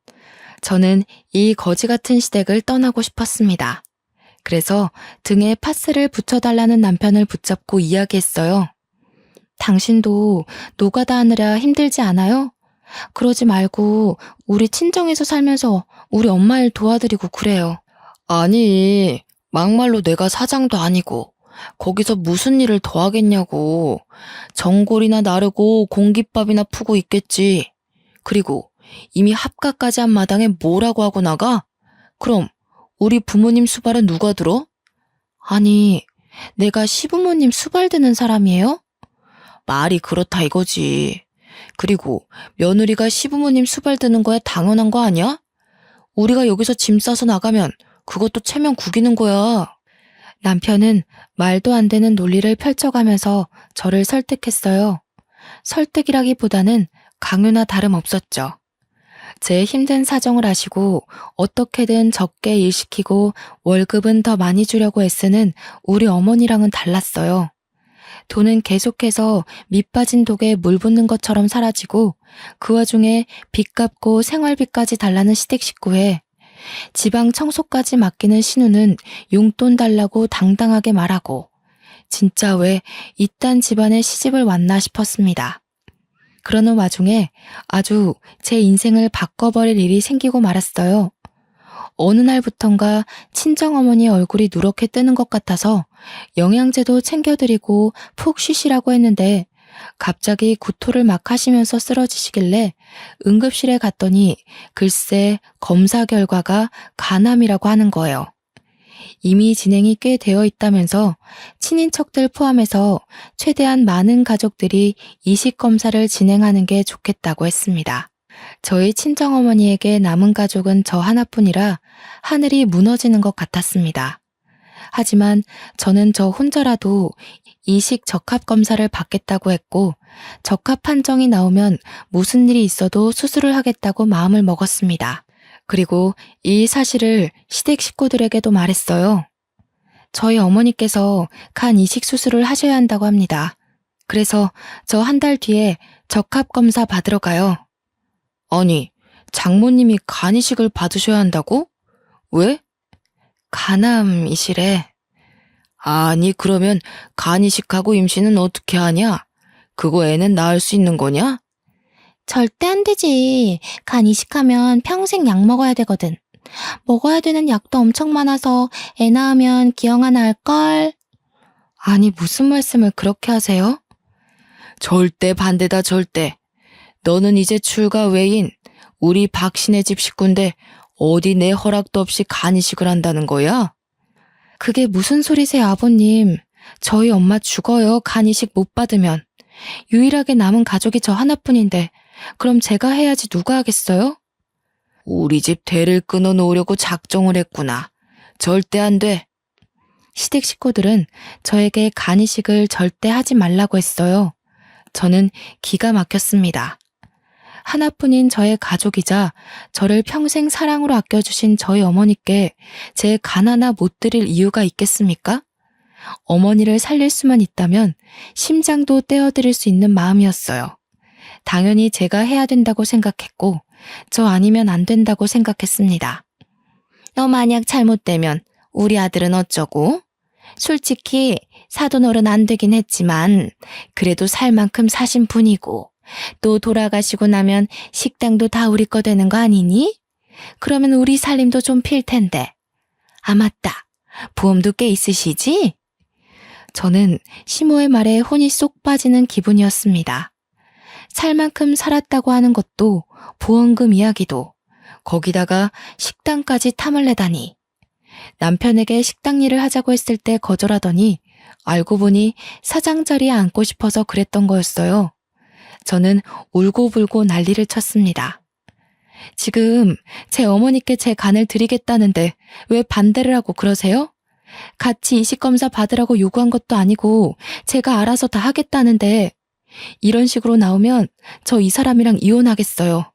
저는 이 거지 같은 시댁을 떠나고 싶었습니다. 그래서 등에 파스를 붙여달라는 남편을 붙잡고 이야기했어요. 당신도 노가다 하느라 힘들지 않아요? 그러지 말고 우리 친정에서 살면서 우리 엄마 일 도와드리고 그래요. 아니, 막말로 내가 사장도 아니고 거기서 무슨 일을 더 하겠냐고. 전골이나 나르고 공깃밥이나 푸고 있겠지. 그리고 이미 합가까지 한 마당에 뭐라고 하고 나가? 그럼 우리 부모님 수발은 누가 들어? 아니, 내가 시부모님 수발 드는 사람이에요? 말이 그렇다 이거지. 그리고 며느리가 시부모님 수발 드는 거야 당연한 거 아니야? 우리가 여기서 짐 싸서 나가면 그것도 체면 구기는 거야. 남편은 말도 안 되는 논리를 펼쳐가면서 저를 설득했어요. 설득이라기보다는 강요나 다름없었죠. 제 힘든 사정을 아시고 어떻게든 적게 일시키고 월급은 더 많이 주려고 애쓰는 우리 어머니랑은 달랐어요. 돈은 계속해서 밑 빠진 독에 물 붓는 것처럼 사라지고 그 와중에 빚 갚고 생활비까지 달라는 시댁 식구에 지방 청소까지 맡기는 신우는 용돈 달라고 당당하게 말하고 진짜 왜 이딴 집안에 시집을 왔나 싶었습니다. 그러는 와중에 아주 제 인생을 바꿔버릴 일이 생기고 말았어요. 어느 날부턴가 친정어머니 얼굴이 누렇게 뜨는 것 같아서 영양제도 챙겨드리고 푹 쉬시라고 했는데 갑자기 구토를 막 하시면서 쓰러지시길래 응급실에 갔더니 글쎄 검사 결과가 간암이라고 하는 거예요. 이미 진행이 꽤 되어 있다면서 친인척들 포함해서 최대한 많은 가족들이 이식 검사를 진행하는 게 좋겠다고 했습니다. 저희 친정어머니에게 남은 가족은 저 하나뿐이라 하늘이 무너지는 것 같았습니다. 하지만 저는 저 혼자라도 이식 적합 검사를 받겠다고 했고 적합 판정이 나오면 무슨 일이 있어도 수술을 하겠다고 마음을 먹었습니다. 그리고 이 사실을 시댁 식구들에게도 말했어요. 저희 어머니께서 간 이식 수술을 하셔야 한다고 합니다. 그래서 저 한 달 뒤에 적합 검사 받으러 가요. 아니, 장모님이 간 이식을 받으셔야 한다고? 왜? 간암이시래. 아니, 그러면 간 이식하고 임신은 어떻게 하냐? 그거 애는 낳을 수 있는 거냐? 절대 안 되지. 간 이식하면 평생 약 먹어야 되거든. 먹어야 되는 약도 엄청 많아서 애 낳으면 기형아 나을걸. 아니, 무슨 말씀을 그렇게 하세요? 절대 반대다, 절대. 너는 이제 출가 외인, 우리 박신의 집 식구인데 어디 내 허락도 없이 간 이식을 한다는 거야? 그게 무슨 소리세요, 아버님. 저희 엄마 죽어요, 간 이식 못 받으면. 유일하게 남은 가족이 저 하나뿐인데 그럼 제가 해야지 누가 하겠어요? 우리 집 대를 끊어놓으려고 작정을 했구나. 절대 안 돼. 시댁 식구들은 저에게 간 이식을 절대 하지 말라고 했어요. 저는 기가 막혔습니다. 하나뿐인 저의 가족이자 저를 평생 사랑으로 아껴주신 저희 어머니께 제 간 하나 못 드릴 이유가 있겠습니까? 어머니를 살릴 수만 있다면 심장도 떼어드릴 수 있는 마음이었어요. 당연히 제가 해야 된다고 생각했고 저 아니면 안 된다고 생각했습니다. 너 만약 잘못되면 우리 아들은 어쩌고? 솔직히 사돈어른 안 되긴 했지만 그래도 살 만큼 사신 분이고 또 돌아가시고 나면 식당도 다 우리 거 되는 거 아니니? 그러면 우리 살림도 좀 필 텐데. 아 맞다. 보험도 꽤 있으시지? 저는 시모의 말에 혼이 쏙 빠지는 기분이었습니다. 살 만큼 살았다고 하는 것도 보험금 이야기도 거기다가 식당까지 탐을 내다니. 남편에게 식당 일을 하자고 했을 때 거절하더니 알고 보니 사장 자리에 앉고 싶어서 그랬던 거였어요. 저는 울고불고 난리를 쳤습니다. 지금 제 어머니께 제 간을 드리겠다는데 왜 반대를 하고 그러세요? 같이 이식검사 받으라고 요구한 것도 아니고 제가 알아서 다 하겠다는데 이런 식으로 나오면 저 이 사람이랑 이혼하겠어요.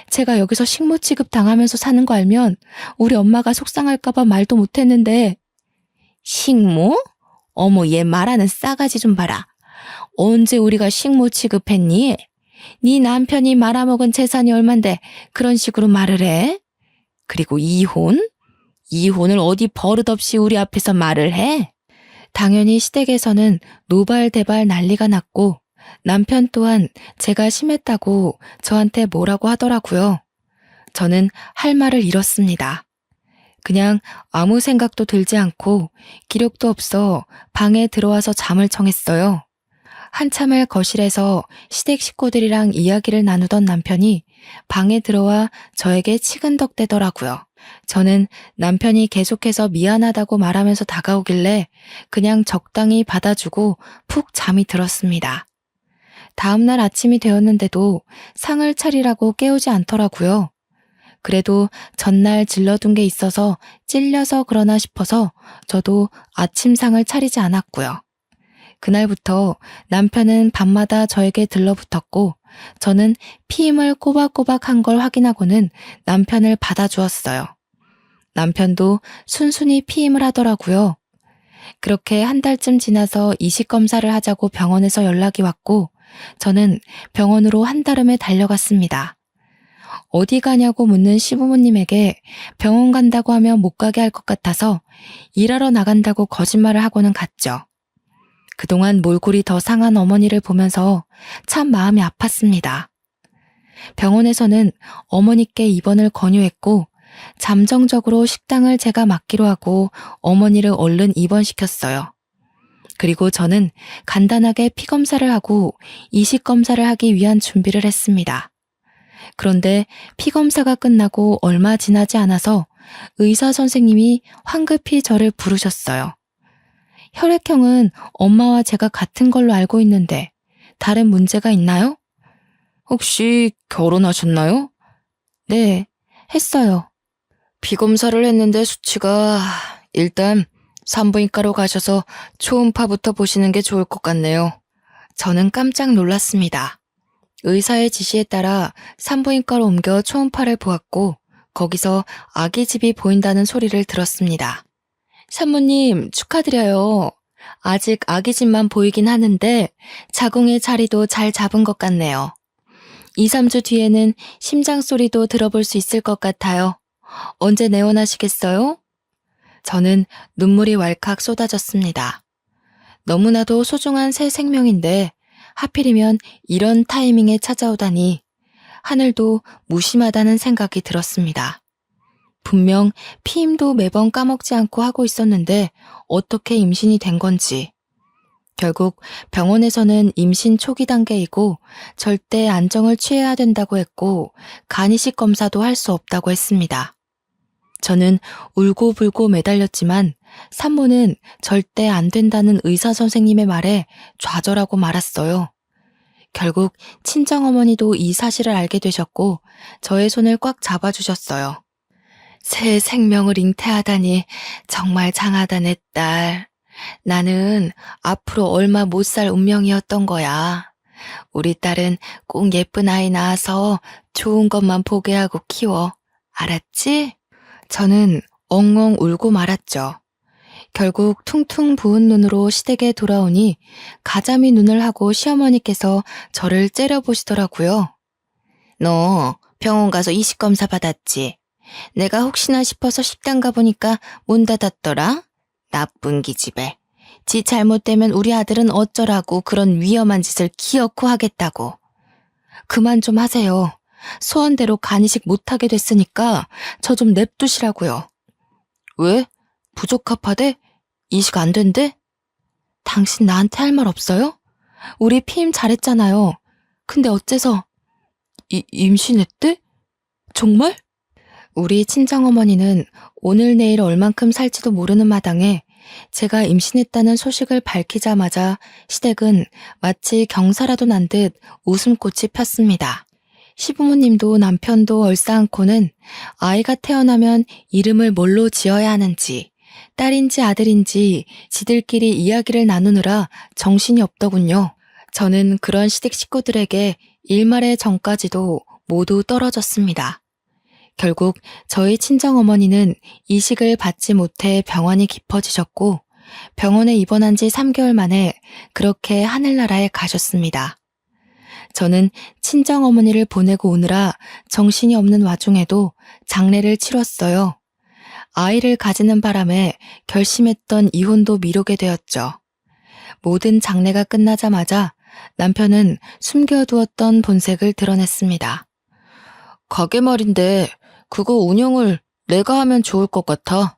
제가 여기서 식모 취급 당하면서 사는 거 알면 우리 엄마가 속상할까봐 말도 못했는데. 식모? 어머, 얘 말하는 싸가지 좀 봐라. 언제 우리가 식모 취급했니? 네 남편이 말아먹은 재산이 얼만데 그런 식으로 말을 해? 그리고 이혼? 이혼을 어디 버릇없이 우리 앞에서 말을 해? 당연히 시댁에서는 노발대발 난리가 났고 남편 또한 제가 심했다고 저한테 뭐라고 하더라고요. 저는 할 말을 잃었습니다. 그냥 아무 생각도 들지 않고 기력도 없어 방에 들어와서 잠을 청했어요. 한참을 거실에서 시댁 식구들이랑 이야기를 나누던 남편이 방에 들어와 저에게 치근덕대더라고요. 저는 남편이 계속해서 미안하다고 말하면서 다가오길래 그냥 적당히 받아주고 푹 잠이 들었습니다. 다음날 아침이 되었는데도 상을 차리라고 깨우지 않더라고요. 그래도 전날 질러둔 게 있어서 찔려서 그러나 싶어서 저도 아침상을 차리지 않았고요. 그날부터 남편은 밤마다 저에게 들러붙었고 저는 피임을 꼬박꼬박 한 걸 확인하고는 남편을 받아주었어요. 남편도 순순히 피임을 하더라고요. 그렇게 한 달쯤 지나서 이식검사를 하자고 병원에서 연락이 왔고 저는 병원으로 한달음에 달려갔습니다. 어디 가냐고 묻는 시부모님에게 병원 간다고 하면 못 가게 할 것 같아서 일하러 나간다고 거짓말을 하고는 갔죠. 그동안 몰골이 더 상한 어머니를 보면서 참 마음이 아팠습니다. 병원에서는 어머니께 입원을 권유했고 잠정적으로 식당을 제가 맡기로 하고 어머니를 얼른 입원시켰어요. 그리고 저는 간단하게 피검사를 하고 이식검사를 하기 위한 준비를 했습니다. 그런데 피검사가 끝나고 얼마 지나지 않아서 의사 선생님이 황급히 저를 부르셨어요. 혈액형은 엄마와 제가 같은 걸로 알고 있는데 다른 문제가 있나요? 혹시 결혼하셨나요? 네, 했어요. 피검사를 했는데 수치가 일단 산부인과로 가셔서 초음파부터 보시는 게 좋을 것 같네요. 저는 깜짝 놀랐습니다. 의사의 지시에 따라 산부인과로 옮겨 초음파를 보았고 거기서 아기집이 보인다는 소리를 들었습니다. 산모님 축하드려요. 아직 아기집만 보이긴 하는데 자궁의 자리도 잘 잡은 것 같네요. 2, 3주 뒤에는 심장 소리도 들어볼 수 있을 것 같아요. 언제 내원하시겠어요? 저는 눈물이 왈칵 쏟아졌습니다. 너무나도 소중한 새 생명인데 하필이면 이런 타이밍에 찾아오다니 하늘도 무심하다는 생각이 들었습니다. 분명 피임도 매번 까먹지 않고 하고 있었는데 어떻게 임신이 된 건지. 결국 병원에서는 임신 초기 단계이고 절대 안정을 취해야 된다고 했고 간이식 검사도 할 수 없다고 했습니다. 저는 울고불고 매달렸지만 산모는 절대 안 된다는 의사 선생님의 말에 좌절하고 말았어요. 결국 친정어머니도 이 사실을 알게 되셨고 저의 손을 꽉 잡아주셨어요. 새 생명을 잉태하다니 정말 장하다 내 딸. 나는 앞으로 얼마 못 살 운명이었던 거야. 우리 딸은 꼭 예쁜 아이 낳아서 좋은 것만 보게 하고 키워. 알았지? 저는 엉엉 울고 말았죠. 결국 퉁퉁 부은 눈으로 시댁에 돌아오니 가자미 눈을 하고 시어머니께서 저를 째려보시더라고요. 너 병원 가서 이식검사 받았지? 내가 혹시나 싶어서 식당 가보니까 문 닫았더라? 나쁜 기집애. 지 잘못되면 우리 아들은 어쩌라고 그런 위험한 짓을 기어코 하겠다고. 그만 좀 하세요. 소원대로 간이식 못하게 됐으니까 저 좀 냅두시라고요. 왜? 부적합하대? 이식 안 된대? 당신 나한테 할 말 없어요? 우리 피임 잘했잖아요. 근데 어째서 임신했대? 정말? 우리 친정어머니는 오늘 내일 얼만큼 살지도 모르는 마당에 제가 임신했다는 소식을 밝히자마자 시댁은 마치 경사라도 난 듯 웃음꽃이 폈습니다. 시부모님도 남편도 얼싸안고는 아이가 태어나면 이름을 뭘로 지어야 하는지, 딸인지 아들인지 지들끼리 이야기를 나누느라 정신이 없더군요. 저는 그런 시댁 식구들에게 일말의 정까지도 모두 떨어졌습니다. 결국 저희 친정어머니는 이식을 받지 못해 병원이 깊어지셨고 병원에 입원한 지 3개월 만에 그렇게 하늘나라에 가셨습니다. 저는 친정어머니를 보내고 오느라 정신이 없는 와중에도 장례를 치렀어요. 아이를 가지는 바람에 결심했던 이혼도 미루게 되었죠. 모든 장례가 끝나자마자 남편은 숨겨두었던 본색을 드러냈습니다. 가게 말인데 그거 운영을 내가 하면 좋을 것 같아.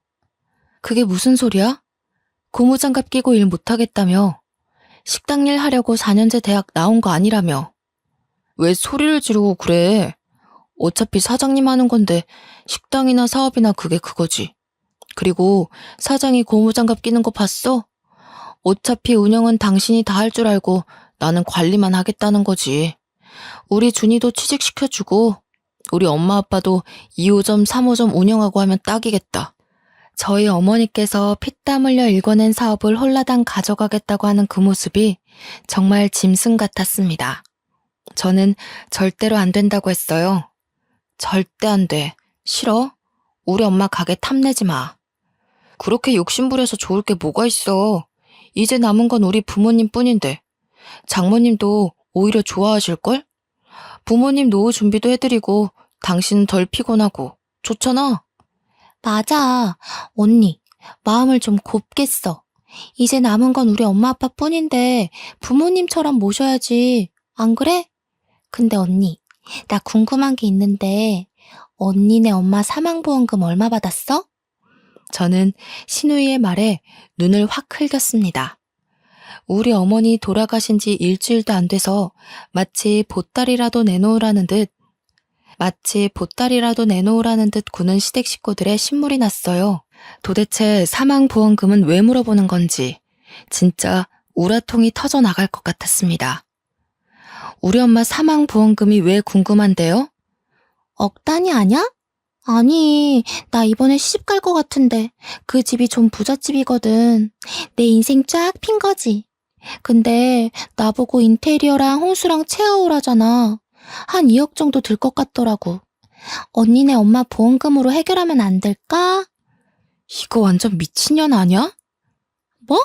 그게 무슨 소리야? 고무장갑 끼고 일 못하겠다며. 식당 일 하려고 4년제 대학 나온 거 아니라며. 왜 소리를 지르고 그래? 어차피 사장님 하는 건데 식당이나 사업이나 그게 그거지. 그리고 사장이 고무장갑 끼는 거 봤어? 어차피 운영은 당신이 다 할 줄 알고 나는 관리만 하겠다는 거지. 우리 준이도 취직시켜주고 우리 엄마 아빠도 2호점 3호점 운영하고 하면 딱이겠다. 저희 어머니께서 피땀 흘려 일궈낸 사업을 홀라당 가져가겠다고 하는 그 모습이 정말 짐승 같았습니다. 저는 절대로 안 된다고 했어요. 절대 안 돼. 싫어? 우리 엄마 가게 탐내지 마. 그렇게 욕심부려서 좋을 게 뭐가 있어. 이제 남은 건 우리 부모님 뿐인데. 장모님도 오히려 좋아하실걸? 부모님 노후 준비도 해드리고 당신은 덜 피곤하고 좋잖아. 맞아. 언니, 마음을 좀 곱게 써. 이제 남은 건 우리 엄마 아빠 뿐인데 부모님처럼 모셔야지. 안 그래? 근데 언니, 나 궁금한 게 있는데 언니네 엄마 사망보험금 얼마 받았어? 저는 신우이의 말에 눈을 확 흘겼습니다. 우리 어머니 돌아가신 지 일주일도 안 돼서 마치 보따리라도 내놓으라는 듯 구는 시댁 식구들의 신물이 났어요. 도대체 사망보험금은 왜 물어보는 건지 진짜 우라통이 터져 나갈 것 같았습니다. 우리 엄마 사망보험금이 왜 궁금한데요? 억 단위 아냐? 아니, 나 이번에 시집 갈 것 같은데 그 집이 좀 부잣집이거든. 내 인생 쫙 핀 거지. 근데 나보고 인테리어랑 홍수랑 체어오라잖아. 한 2억 정도 들 것 같더라고. 언니네 엄마 보험금으로 해결하면 안 될까? 이거 완전 미친년 아냐? 뭐?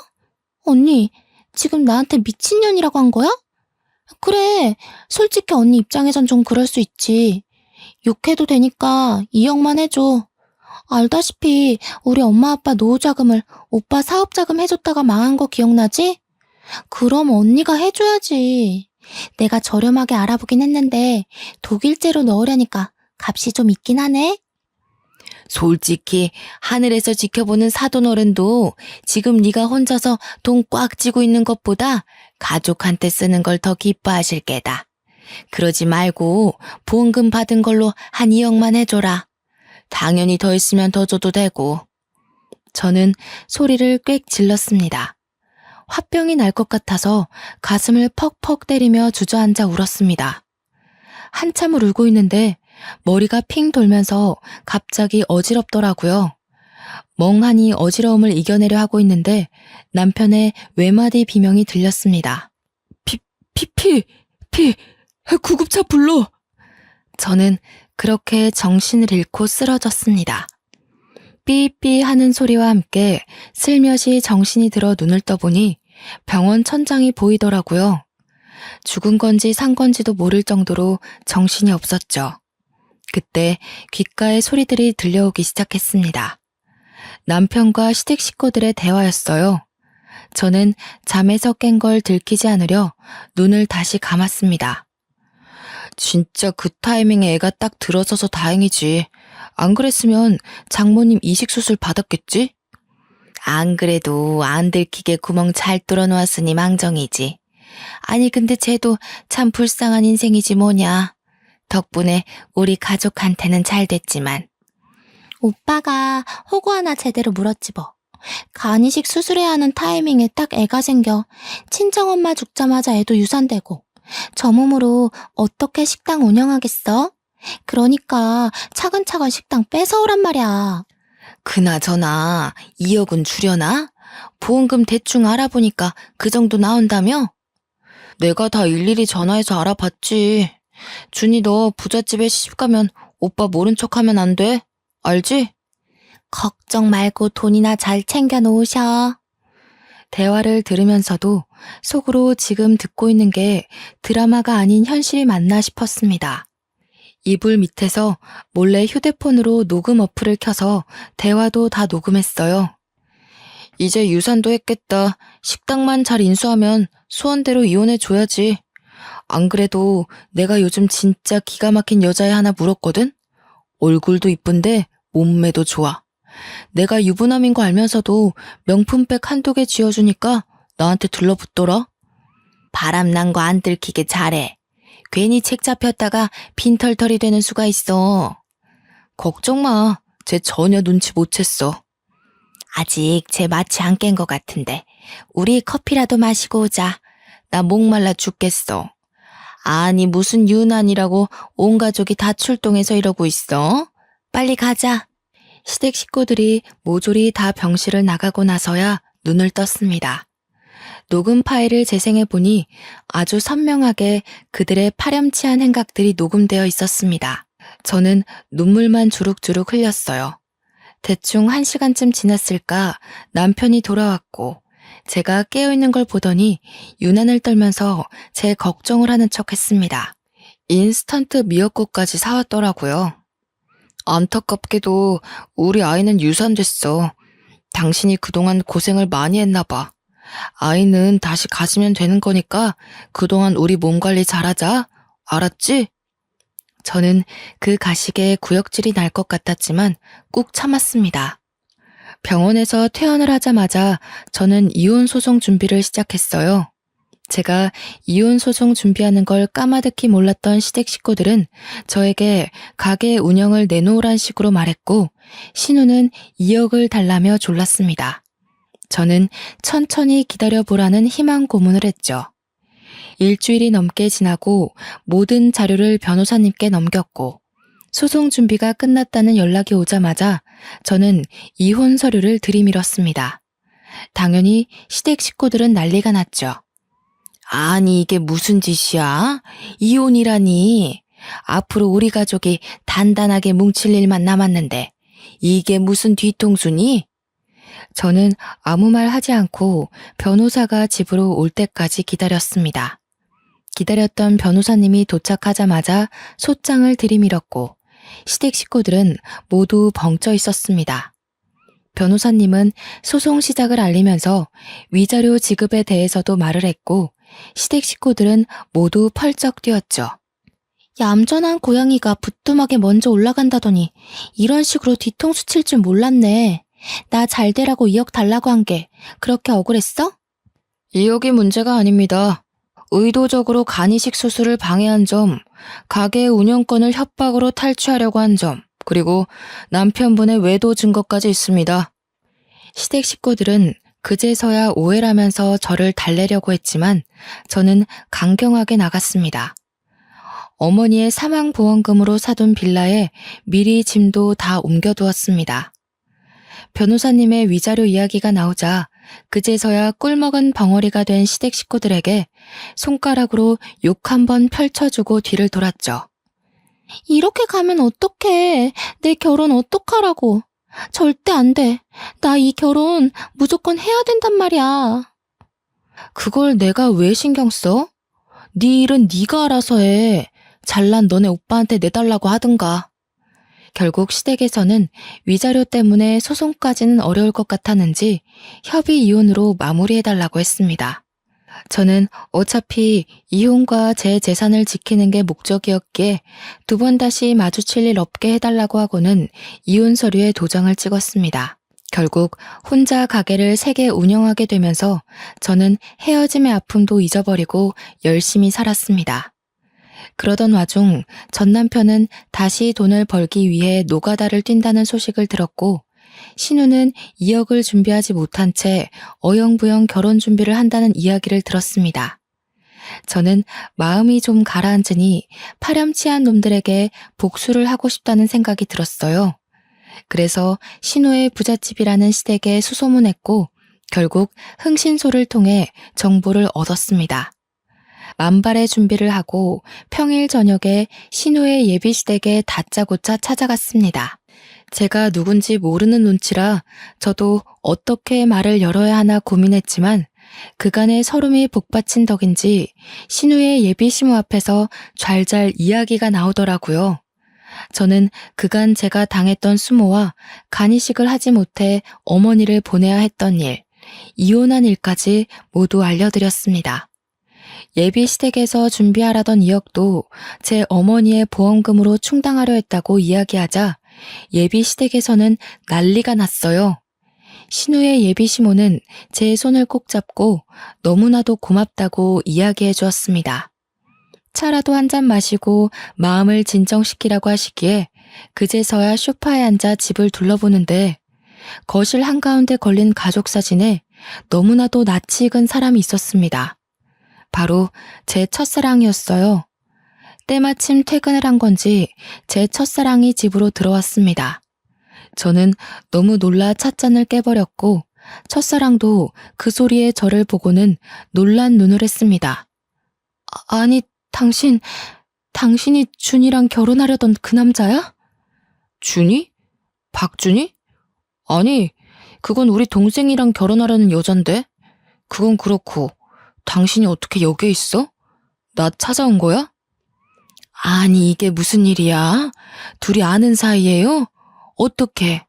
언니, 지금 나한테 미친년이라고 한 거야? 그래, 솔직히 언니 입장에선 좀 그럴 수 있지. 욕해도 되니까 2억만 해줘. 알다시피 우리 엄마 아빠 노후자금을 오빠 사업자금 해줬다가 망한 거 기억나지? 그럼 언니가 해줘야지. 내가 저렴하게 알아보긴 했는데 독일제로 넣으려니까 값이 좀 있긴 하네. 솔직히 하늘에서 지켜보는 사돈어른도 지금 네가 혼자서 돈 꽉 쥐고 있는 것보다 가족한테 쓰는 걸 더 기뻐하실 게다. 그러지 말고 보험금 받은 걸로 한 2억만 해줘라. 당연히 더 있으면 더 줘도 되고. 저는 소리를 꽥 질렀습니다. 화병이 날 것 같아서 가슴을 퍽퍽 때리며 주저앉아 울었습니다. 한참을 울고 있는데 머리가 핑 돌면서 갑자기 어지럽더라고요. 멍하니 어지러움을 이겨내려 하고 있는데 남편의 외마디 비명이 들렸습니다. 구급차 불러! 저는 그렇게 정신을 잃고 쓰러졌습니다. 삐삐 하는 소리와 함께 슬며시 정신이 들어 눈을 떠보니 병원 천장이 보이더라고요. 죽은 건지 산 건지도 모를 정도로 정신이 없었죠. 그때 귓가에 소리들이 들려오기 시작했습니다. 남편과 시댁 식구들의 대화였어요. 저는 잠에서 깬 걸 들키지 않으려 눈을 다시 감았습니다. 진짜 그 타이밍에 애가 딱 들어서서 다행이지. 안 그랬으면 장모님 이식수술 받았겠지? 안 그래도 안 들키게 구멍 잘 뚫어놓았으니 망정이지. 아니 근데 쟤도 참 불쌍한 인생이지 뭐냐. 덕분에 우리 가족한테는 잘 됐지만. 오빠가 호구 하나 제대로 물었지 뭐. 간이식 수술해야 하는 타이밍에 딱 애가 생겨. 친정엄마 죽자마자 애도 유산되고. 저 몸으로 어떻게 식당 운영하겠어? 그러니까 차근차근 식당 뺏어오란 말이야. 그나저나 2억은 주려나? 보험금 대충 알아보니까 그 정도 나온다며? 내가 다 일일이 전화해서 알아봤지. 준이 너 부잣집에 시집가면 오빠 모른 척하면 안 돼. 알지? 걱정 말고 돈이나 잘 챙겨 놓으셔. 대화를 들으면서도 속으로 지금 듣고 있는 게 드라마가 아닌 현실이 맞나 싶었습니다. 이불 밑에서 몰래 휴대폰으로 녹음 어플을 켜서 대화도 다 녹음했어요. 이제 유산도 했겠다. 식당만 잘 인수하면 소원대로 이혼해줘야지. 안 그래도 내가 요즘 진짜 기가 막힌 여자애 하나 물었거든? 얼굴도 이쁜데 몸매도 좋아. 내가 유부남인 거 알면서도 명품백 한두 개 쥐어주니까 나한테 들러붙더라. 바람난 거 안 들키게 잘해. 괜히 책 잡혔다가 빈털털이 되는 수가 있어. 걱정 마. 쟤 전혀 눈치 못 챘어. 아직 제 마취 안 깬 것 같은데 우리 커피라도 마시고 오자. 나 목말라 죽겠어. 아니 무슨 유난이라고 온 가족이 다 출동해서 이러고 있어? 빨리 가자. 시댁 식구들이 모조리 다 병실을 나가고 나서야 눈을 떴습니다. 녹음 파일을 재생해보니 아주 선명하게 그들의 파렴치한 행각들이 녹음되어 있었습니다. 저는 눈물만 주룩주룩 흘렸어요. 대충 1시간쯤 지났을까 남편이 돌아왔고 제가 깨어있는 걸 보더니 유난을 떨면서 제 걱정을 하는 척 했습니다. 인스턴트 미역국까지 사왔더라고요. 안타깝게도 우리 아이는 유산됐어. 당신이 그동안 고생을 많이 했나 봐. 아이는 다시 가지면 되는 거니까 그동안 우리 몸 관리 잘하자. 알았지? 저는 그 가식에 구역질이 날 것 같았지만 꾹 참았습니다. 병원에서 퇴원을 하자마자 저는 이혼 소송 준비를 시작했어요. 제가 이혼 소송 준비하는 걸 까마득히 몰랐던 시댁 식구들은 저에게 가게 운영을 내놓으란 식으로 말했고 신우는 2억을 달라며 졸랐습니다. 저는 천천히 기다려보라는 희망 고문을 했죠. 일주일이 넘게 지나고 모든 자료를 변호사님께 넘겼고 소송 준비가 끝났다는 연락이 오자마자 저는 이혼 서류를 들이밀었습니다. 당연히 시댁 식구들은 난리가 났죠. 아니 이게 무슨 짓이야? 이혼이라니. 앞으로 우리 가족이 단단하게 뭉칠 일만 남았는데 이게 무슨 뒤통수니? 저는 아무 말 하지 않고 변호사가 집으로 올 때까지 기다렸습니다. 기다렸던 변호사님이 도착하자마자 소장을 들이밀었고 시댁 식구들은 모두 벙쪄 있었습니다. 변호사님은 소송 시작을 알리면서 위자료 지급에 대해서도 말을 했고 시댁 식구들은 모두 펄쩍 뛰었죠. 얌전한 고양이가 부뚜막에 먼저 올라간다더니 이런 식으로 뒤통수 칠 줄 몰랐네. 나 잘 되라고 2억 달라고 한 게 그렇게 억울했어? 2억이 문제가 아닙니다. 의도적으로 간이식 수술을 방해한 점, 가게 운영권을 협박으로 탈취하려고 한 점, 그리고 남편분의 외도 증거까지 있습니다. 시댁 식구들은 그제서야 오해라면서 저를 달래려고 했지만 저는 강경하게 나갔습니다. 어머니의 사망보험금으로 사둔 빌라에 미리 짐도 다 옮겨두었습니다. 변호사님의 위자료 이야기가 나오자 그제서야 꿀먹은 벙어리가 된 시댁 식구들에게 손가락으로 욕 한번 펼쳐주고 뒤를 돌았죠. 이렇게 가면 어떡해. 내 결혼 어떡하라고. 절대 안 돼. 나 이 결혼 무조건 해야 된단 말이야. 그걸 내가 왜 신경 써? 네 일은 네가 알아서 해. 잘난 너네 오빠한테 내달라고 하든가. 결국 시댁에서는 위자료 때문에 소송까지는 어려울 것 같았는지 협의 이혼으로 마무리해달라고 했습니다. 저는 어차피 이혼과 제 재산을 지키는 게 목적이었기에 두 번 다시 마주칠 일 없게 해달라고 하고는 이혼 서류에 도장을 찍었습니다. 결국 혼자 가게를 3개 운영하게 되면서 저는 헤어짐의 아픔도 잊어버리고 열심히 살았습니다. 그러던 와중 전 남편은 다시 돈을 벌기 위해 노가다를 뛴다는 소식을 들었고 신우는 2억을 준비하지 못한 채 어영부영 결혼 준비를 한다는 이야기를 들었습니다. 저는 마음이 좀 가라앉으니 파렴치한 놈들에게 복수를 하고 싶다는 생각이 들었어요. 그래서 신우의 부잣집이라는 시댁에 수소문했고 결국 흥신소를 통해 정보를 얻었습니다. 만발의 준비를 하고 평일 저녁에 신우의 예비시댁에 다짜고짜 찾아갔습니다. 제가 누군지 모르는 눈치라 저도 어떻게 말을 열어야 하나 고민했지만 그간의 서름이 복받친 덕인지 신우의 예비시무 앞에서 잘잘 이야기가 나오더라고요. 저는 그간 제가 당했던 수모와 간이식을 하지 못해 어머니를 보내야 했던 일, 이혼한 일까지 모두 알려드렸습니다. 예비시댁에서 준비하라던 2억도 제 어머니의 보험금으로 충당하려 했다고 이야기하자 예비시댁에서는 난리가 났어요. 신우의 예비시모는 제 손을 꼭 잡고 너무나도 고맙다고 이야기해 주었습니다. 차라도 한 잔 마시고 마음을 진정시키라고 하시기에 그제서야 소파에 앉아 집을 둘러보는데 거실 한가운데 걸린 가족 사진에 너무나도 낯이 익은 사람이 있었습니다. 바로 제 첫사랑이었어요. 때마침 퇴근을 한 건지 제 첫사랑이 집으로 들어왔습니다. 저는 너무 놀라 찻잔을 깨버렸고 첫사랑도 그 소리에 저를 보고는 놀란 눈을 했습니다. 아니, 당신이 준이랑 결혼하려던 그 남자야? 준이? 박준이? 아니, 그건 우리 동생이랑 결혼하려는 여잔데? 그건 그렇고 당신이 어떻게 여기에 있어? 나 찾아온 거야? 아니, 이게 무슨 일이야? 둘이 아는 사이예요? 어떻게?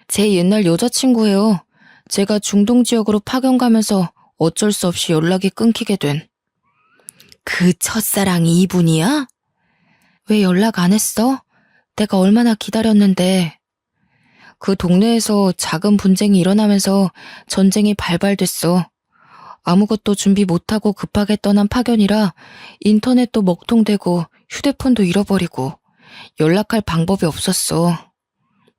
제 옛날 여자친구예요. 제가 중동 지역으로 파견 가면서 어쩔 수 없이 연락이 끊기게 된. 그 첫사랑이 이분이야? 왜 연락 안 했어? 내가 얼마나 기다렸는데. 그 동네에서 작은 분쟁이 일어나면서 전쟁이 발발됐어. 아무것도 준비 못하고 급하게 떠난 파견이라 인터넷도 먹통되고 휴대폰도 잃어버리고 연락할 방법이 없었어.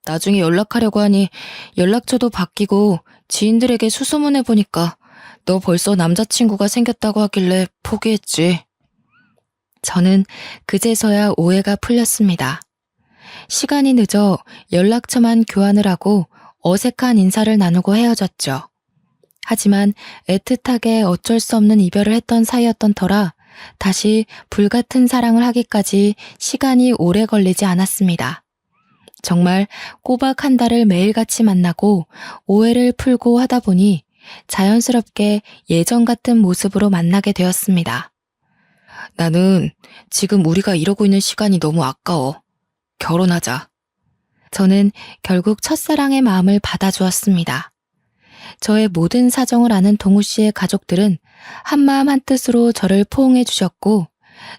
나중에 연락하려고 하니 연락처도 바뀌고 지인들에게 수소문해보니까 너 벌써 남자친구가 생겼다고 하길래 포기했지. 저는 그제서야 오해가 풀렸습니다. 시간이 늦어 연락처만 교환을 하고 어색한 인사를 나누고 헤어졌죠. 하지만 애틋하게 어쩔 수 없는 이별을 했던 사이였던 터라 다시 불같은 사랑을 하기까지 시간이 오래 걸리지 않았습니다. 정말 꼬박 한 달을 매일같이 만나고 오해를 풀고 하다 보니 자연스럽게 예전 같은 모습으로 만나게 되었습니다. 나는 지금 우리가 이러고 있는 시간이 너무 아까워. 결혼하자. 저는 결국 첫사랑의 마음을 받아주었습니다. 저의 모든 사정을 아는 동우 씨의 가족들은 한마음 한뜻으로 저를 포옹해 주셨고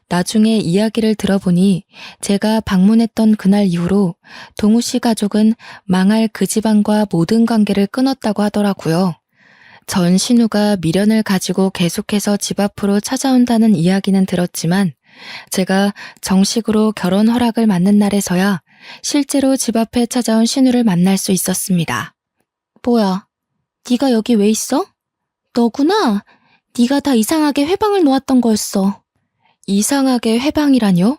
나중에 이야기를 들어보니 제가 방문했던 그날 이후로 동우 씨 가족은 망할 그 집안과 모든 관계를 끊었다고 하더라고요. 전 신우가 미련을 가지고 계속해서 집 앞으로 찾아온다는 이야기는 들었지만 제가 정식으로 결혼 허락을 받는 날에서야 실제로 집 앞에 찾아온 신우를 만날 수 있었습니다. 뭐야, 네가 여기 왜 있어? 너구나. 네가 다 이상하게 회방을 놓았던 거였어. 이상하게 회방이라뇨?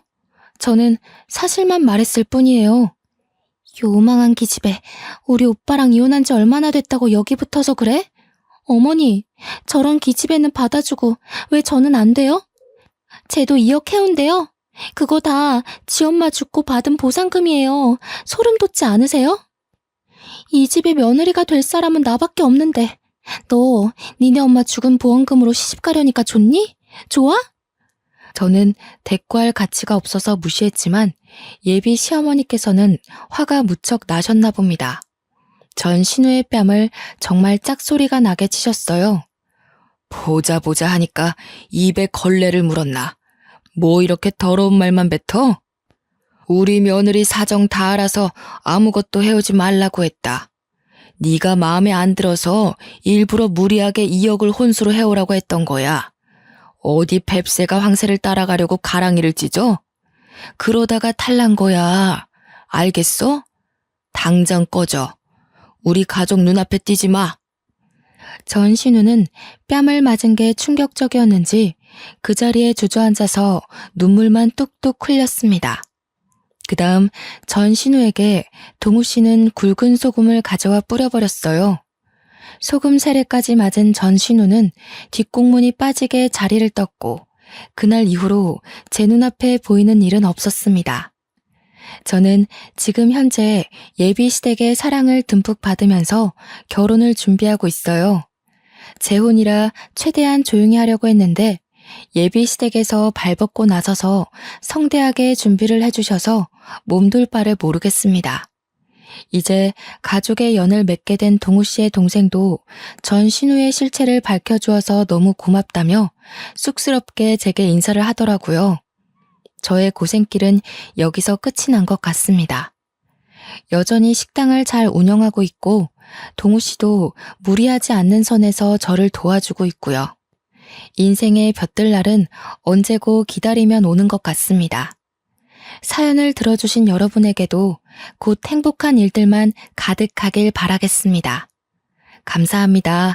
저는 사실만 말했을 뿐이에요. 요망한 기집애, 우리 오빠랑 이혼한 지 얼마나 됐다고 여기 붙어서 그래? 어머니, 저런 기집애는 받아주고 왜 저는 안 돼요? 쟤도 2억 해운대요. 그거 다 지 엄마 죽고 받은 보상금이에요. 소름 돋지 않으세요? 이 집의 며느리가 될 사람은 나밖에 없는데 너 니네 엄마 죽은 보험금으로 시집 가려니까 좋니? 좋아? 저는 대꾸할 가치가 없어서 무시했지만 예비 시어머니께서는 화가 무척 나셨나 봅니다. 전 신우의 뺨을 정말 짝소리가 나게 치셨어요. 보자 하니까 입에 걸레를 물었나. 뭐 이렇게 더러운 말만 뱉어? 우리 며느리 사정 다 알아서 아무것도 해오지 말라고 했다. 네가 마음에 안 들어서 일부러 무리하게 2억을 혼수로 해오라고 했던 거야. 어디 뱁새가 황새를 따라가려고 가랑이를 찢어? 그러다가 탈난 거야. 알겠어? 당장 꺼져. 우리 가족 눈앞에 띄지 마. 전 신우는 뺨을 맞은 게 충격적이었는지 그 자리에 주저앉아서 눈물만 뚝뚝 흘렸습니다. 그다음 전신우에게 동우 씨는 굵은 소금을 가져와 뿌려버렸어요. 소금 세례까지 맞은 전신우는 뒷공문이 빠지게 자리를 떴고 그날 이후로 제 눈앞에 보이는 일은 없었습니다. 저는 지금 현재 예비 시댁의 사랑을 듬뿍 받으면서 결혼을 준비하고 있어요. 재혼이라 최대한 조용히 하려고 했는데 예비 시댁에서 발벗고 나서서 성대하게 준비를 해주셔서 몸둘 바를 모르겠습니다. 이제 가족의 연을 맺게 된 동우 씨의 동생도 전 신우의 실체를 밝혀주어서 너무 고맙다며 쑥스럽게 제게 인사를 하더라고요. 저의 고생길은 여기서 끝이 난 것 같습니다. 여전히 식당을 잘 운영하고 있고 동우 씨도 무리하지 않는 선에서 저를 도와주고 있고요. 인생의 볕들 날은 언제고 기다리면 오는 것 같습니다. 사연을 들어주신 여러분에게도 곧 행복한 일들만 가득하길 바라겠습니다. 감사합니다.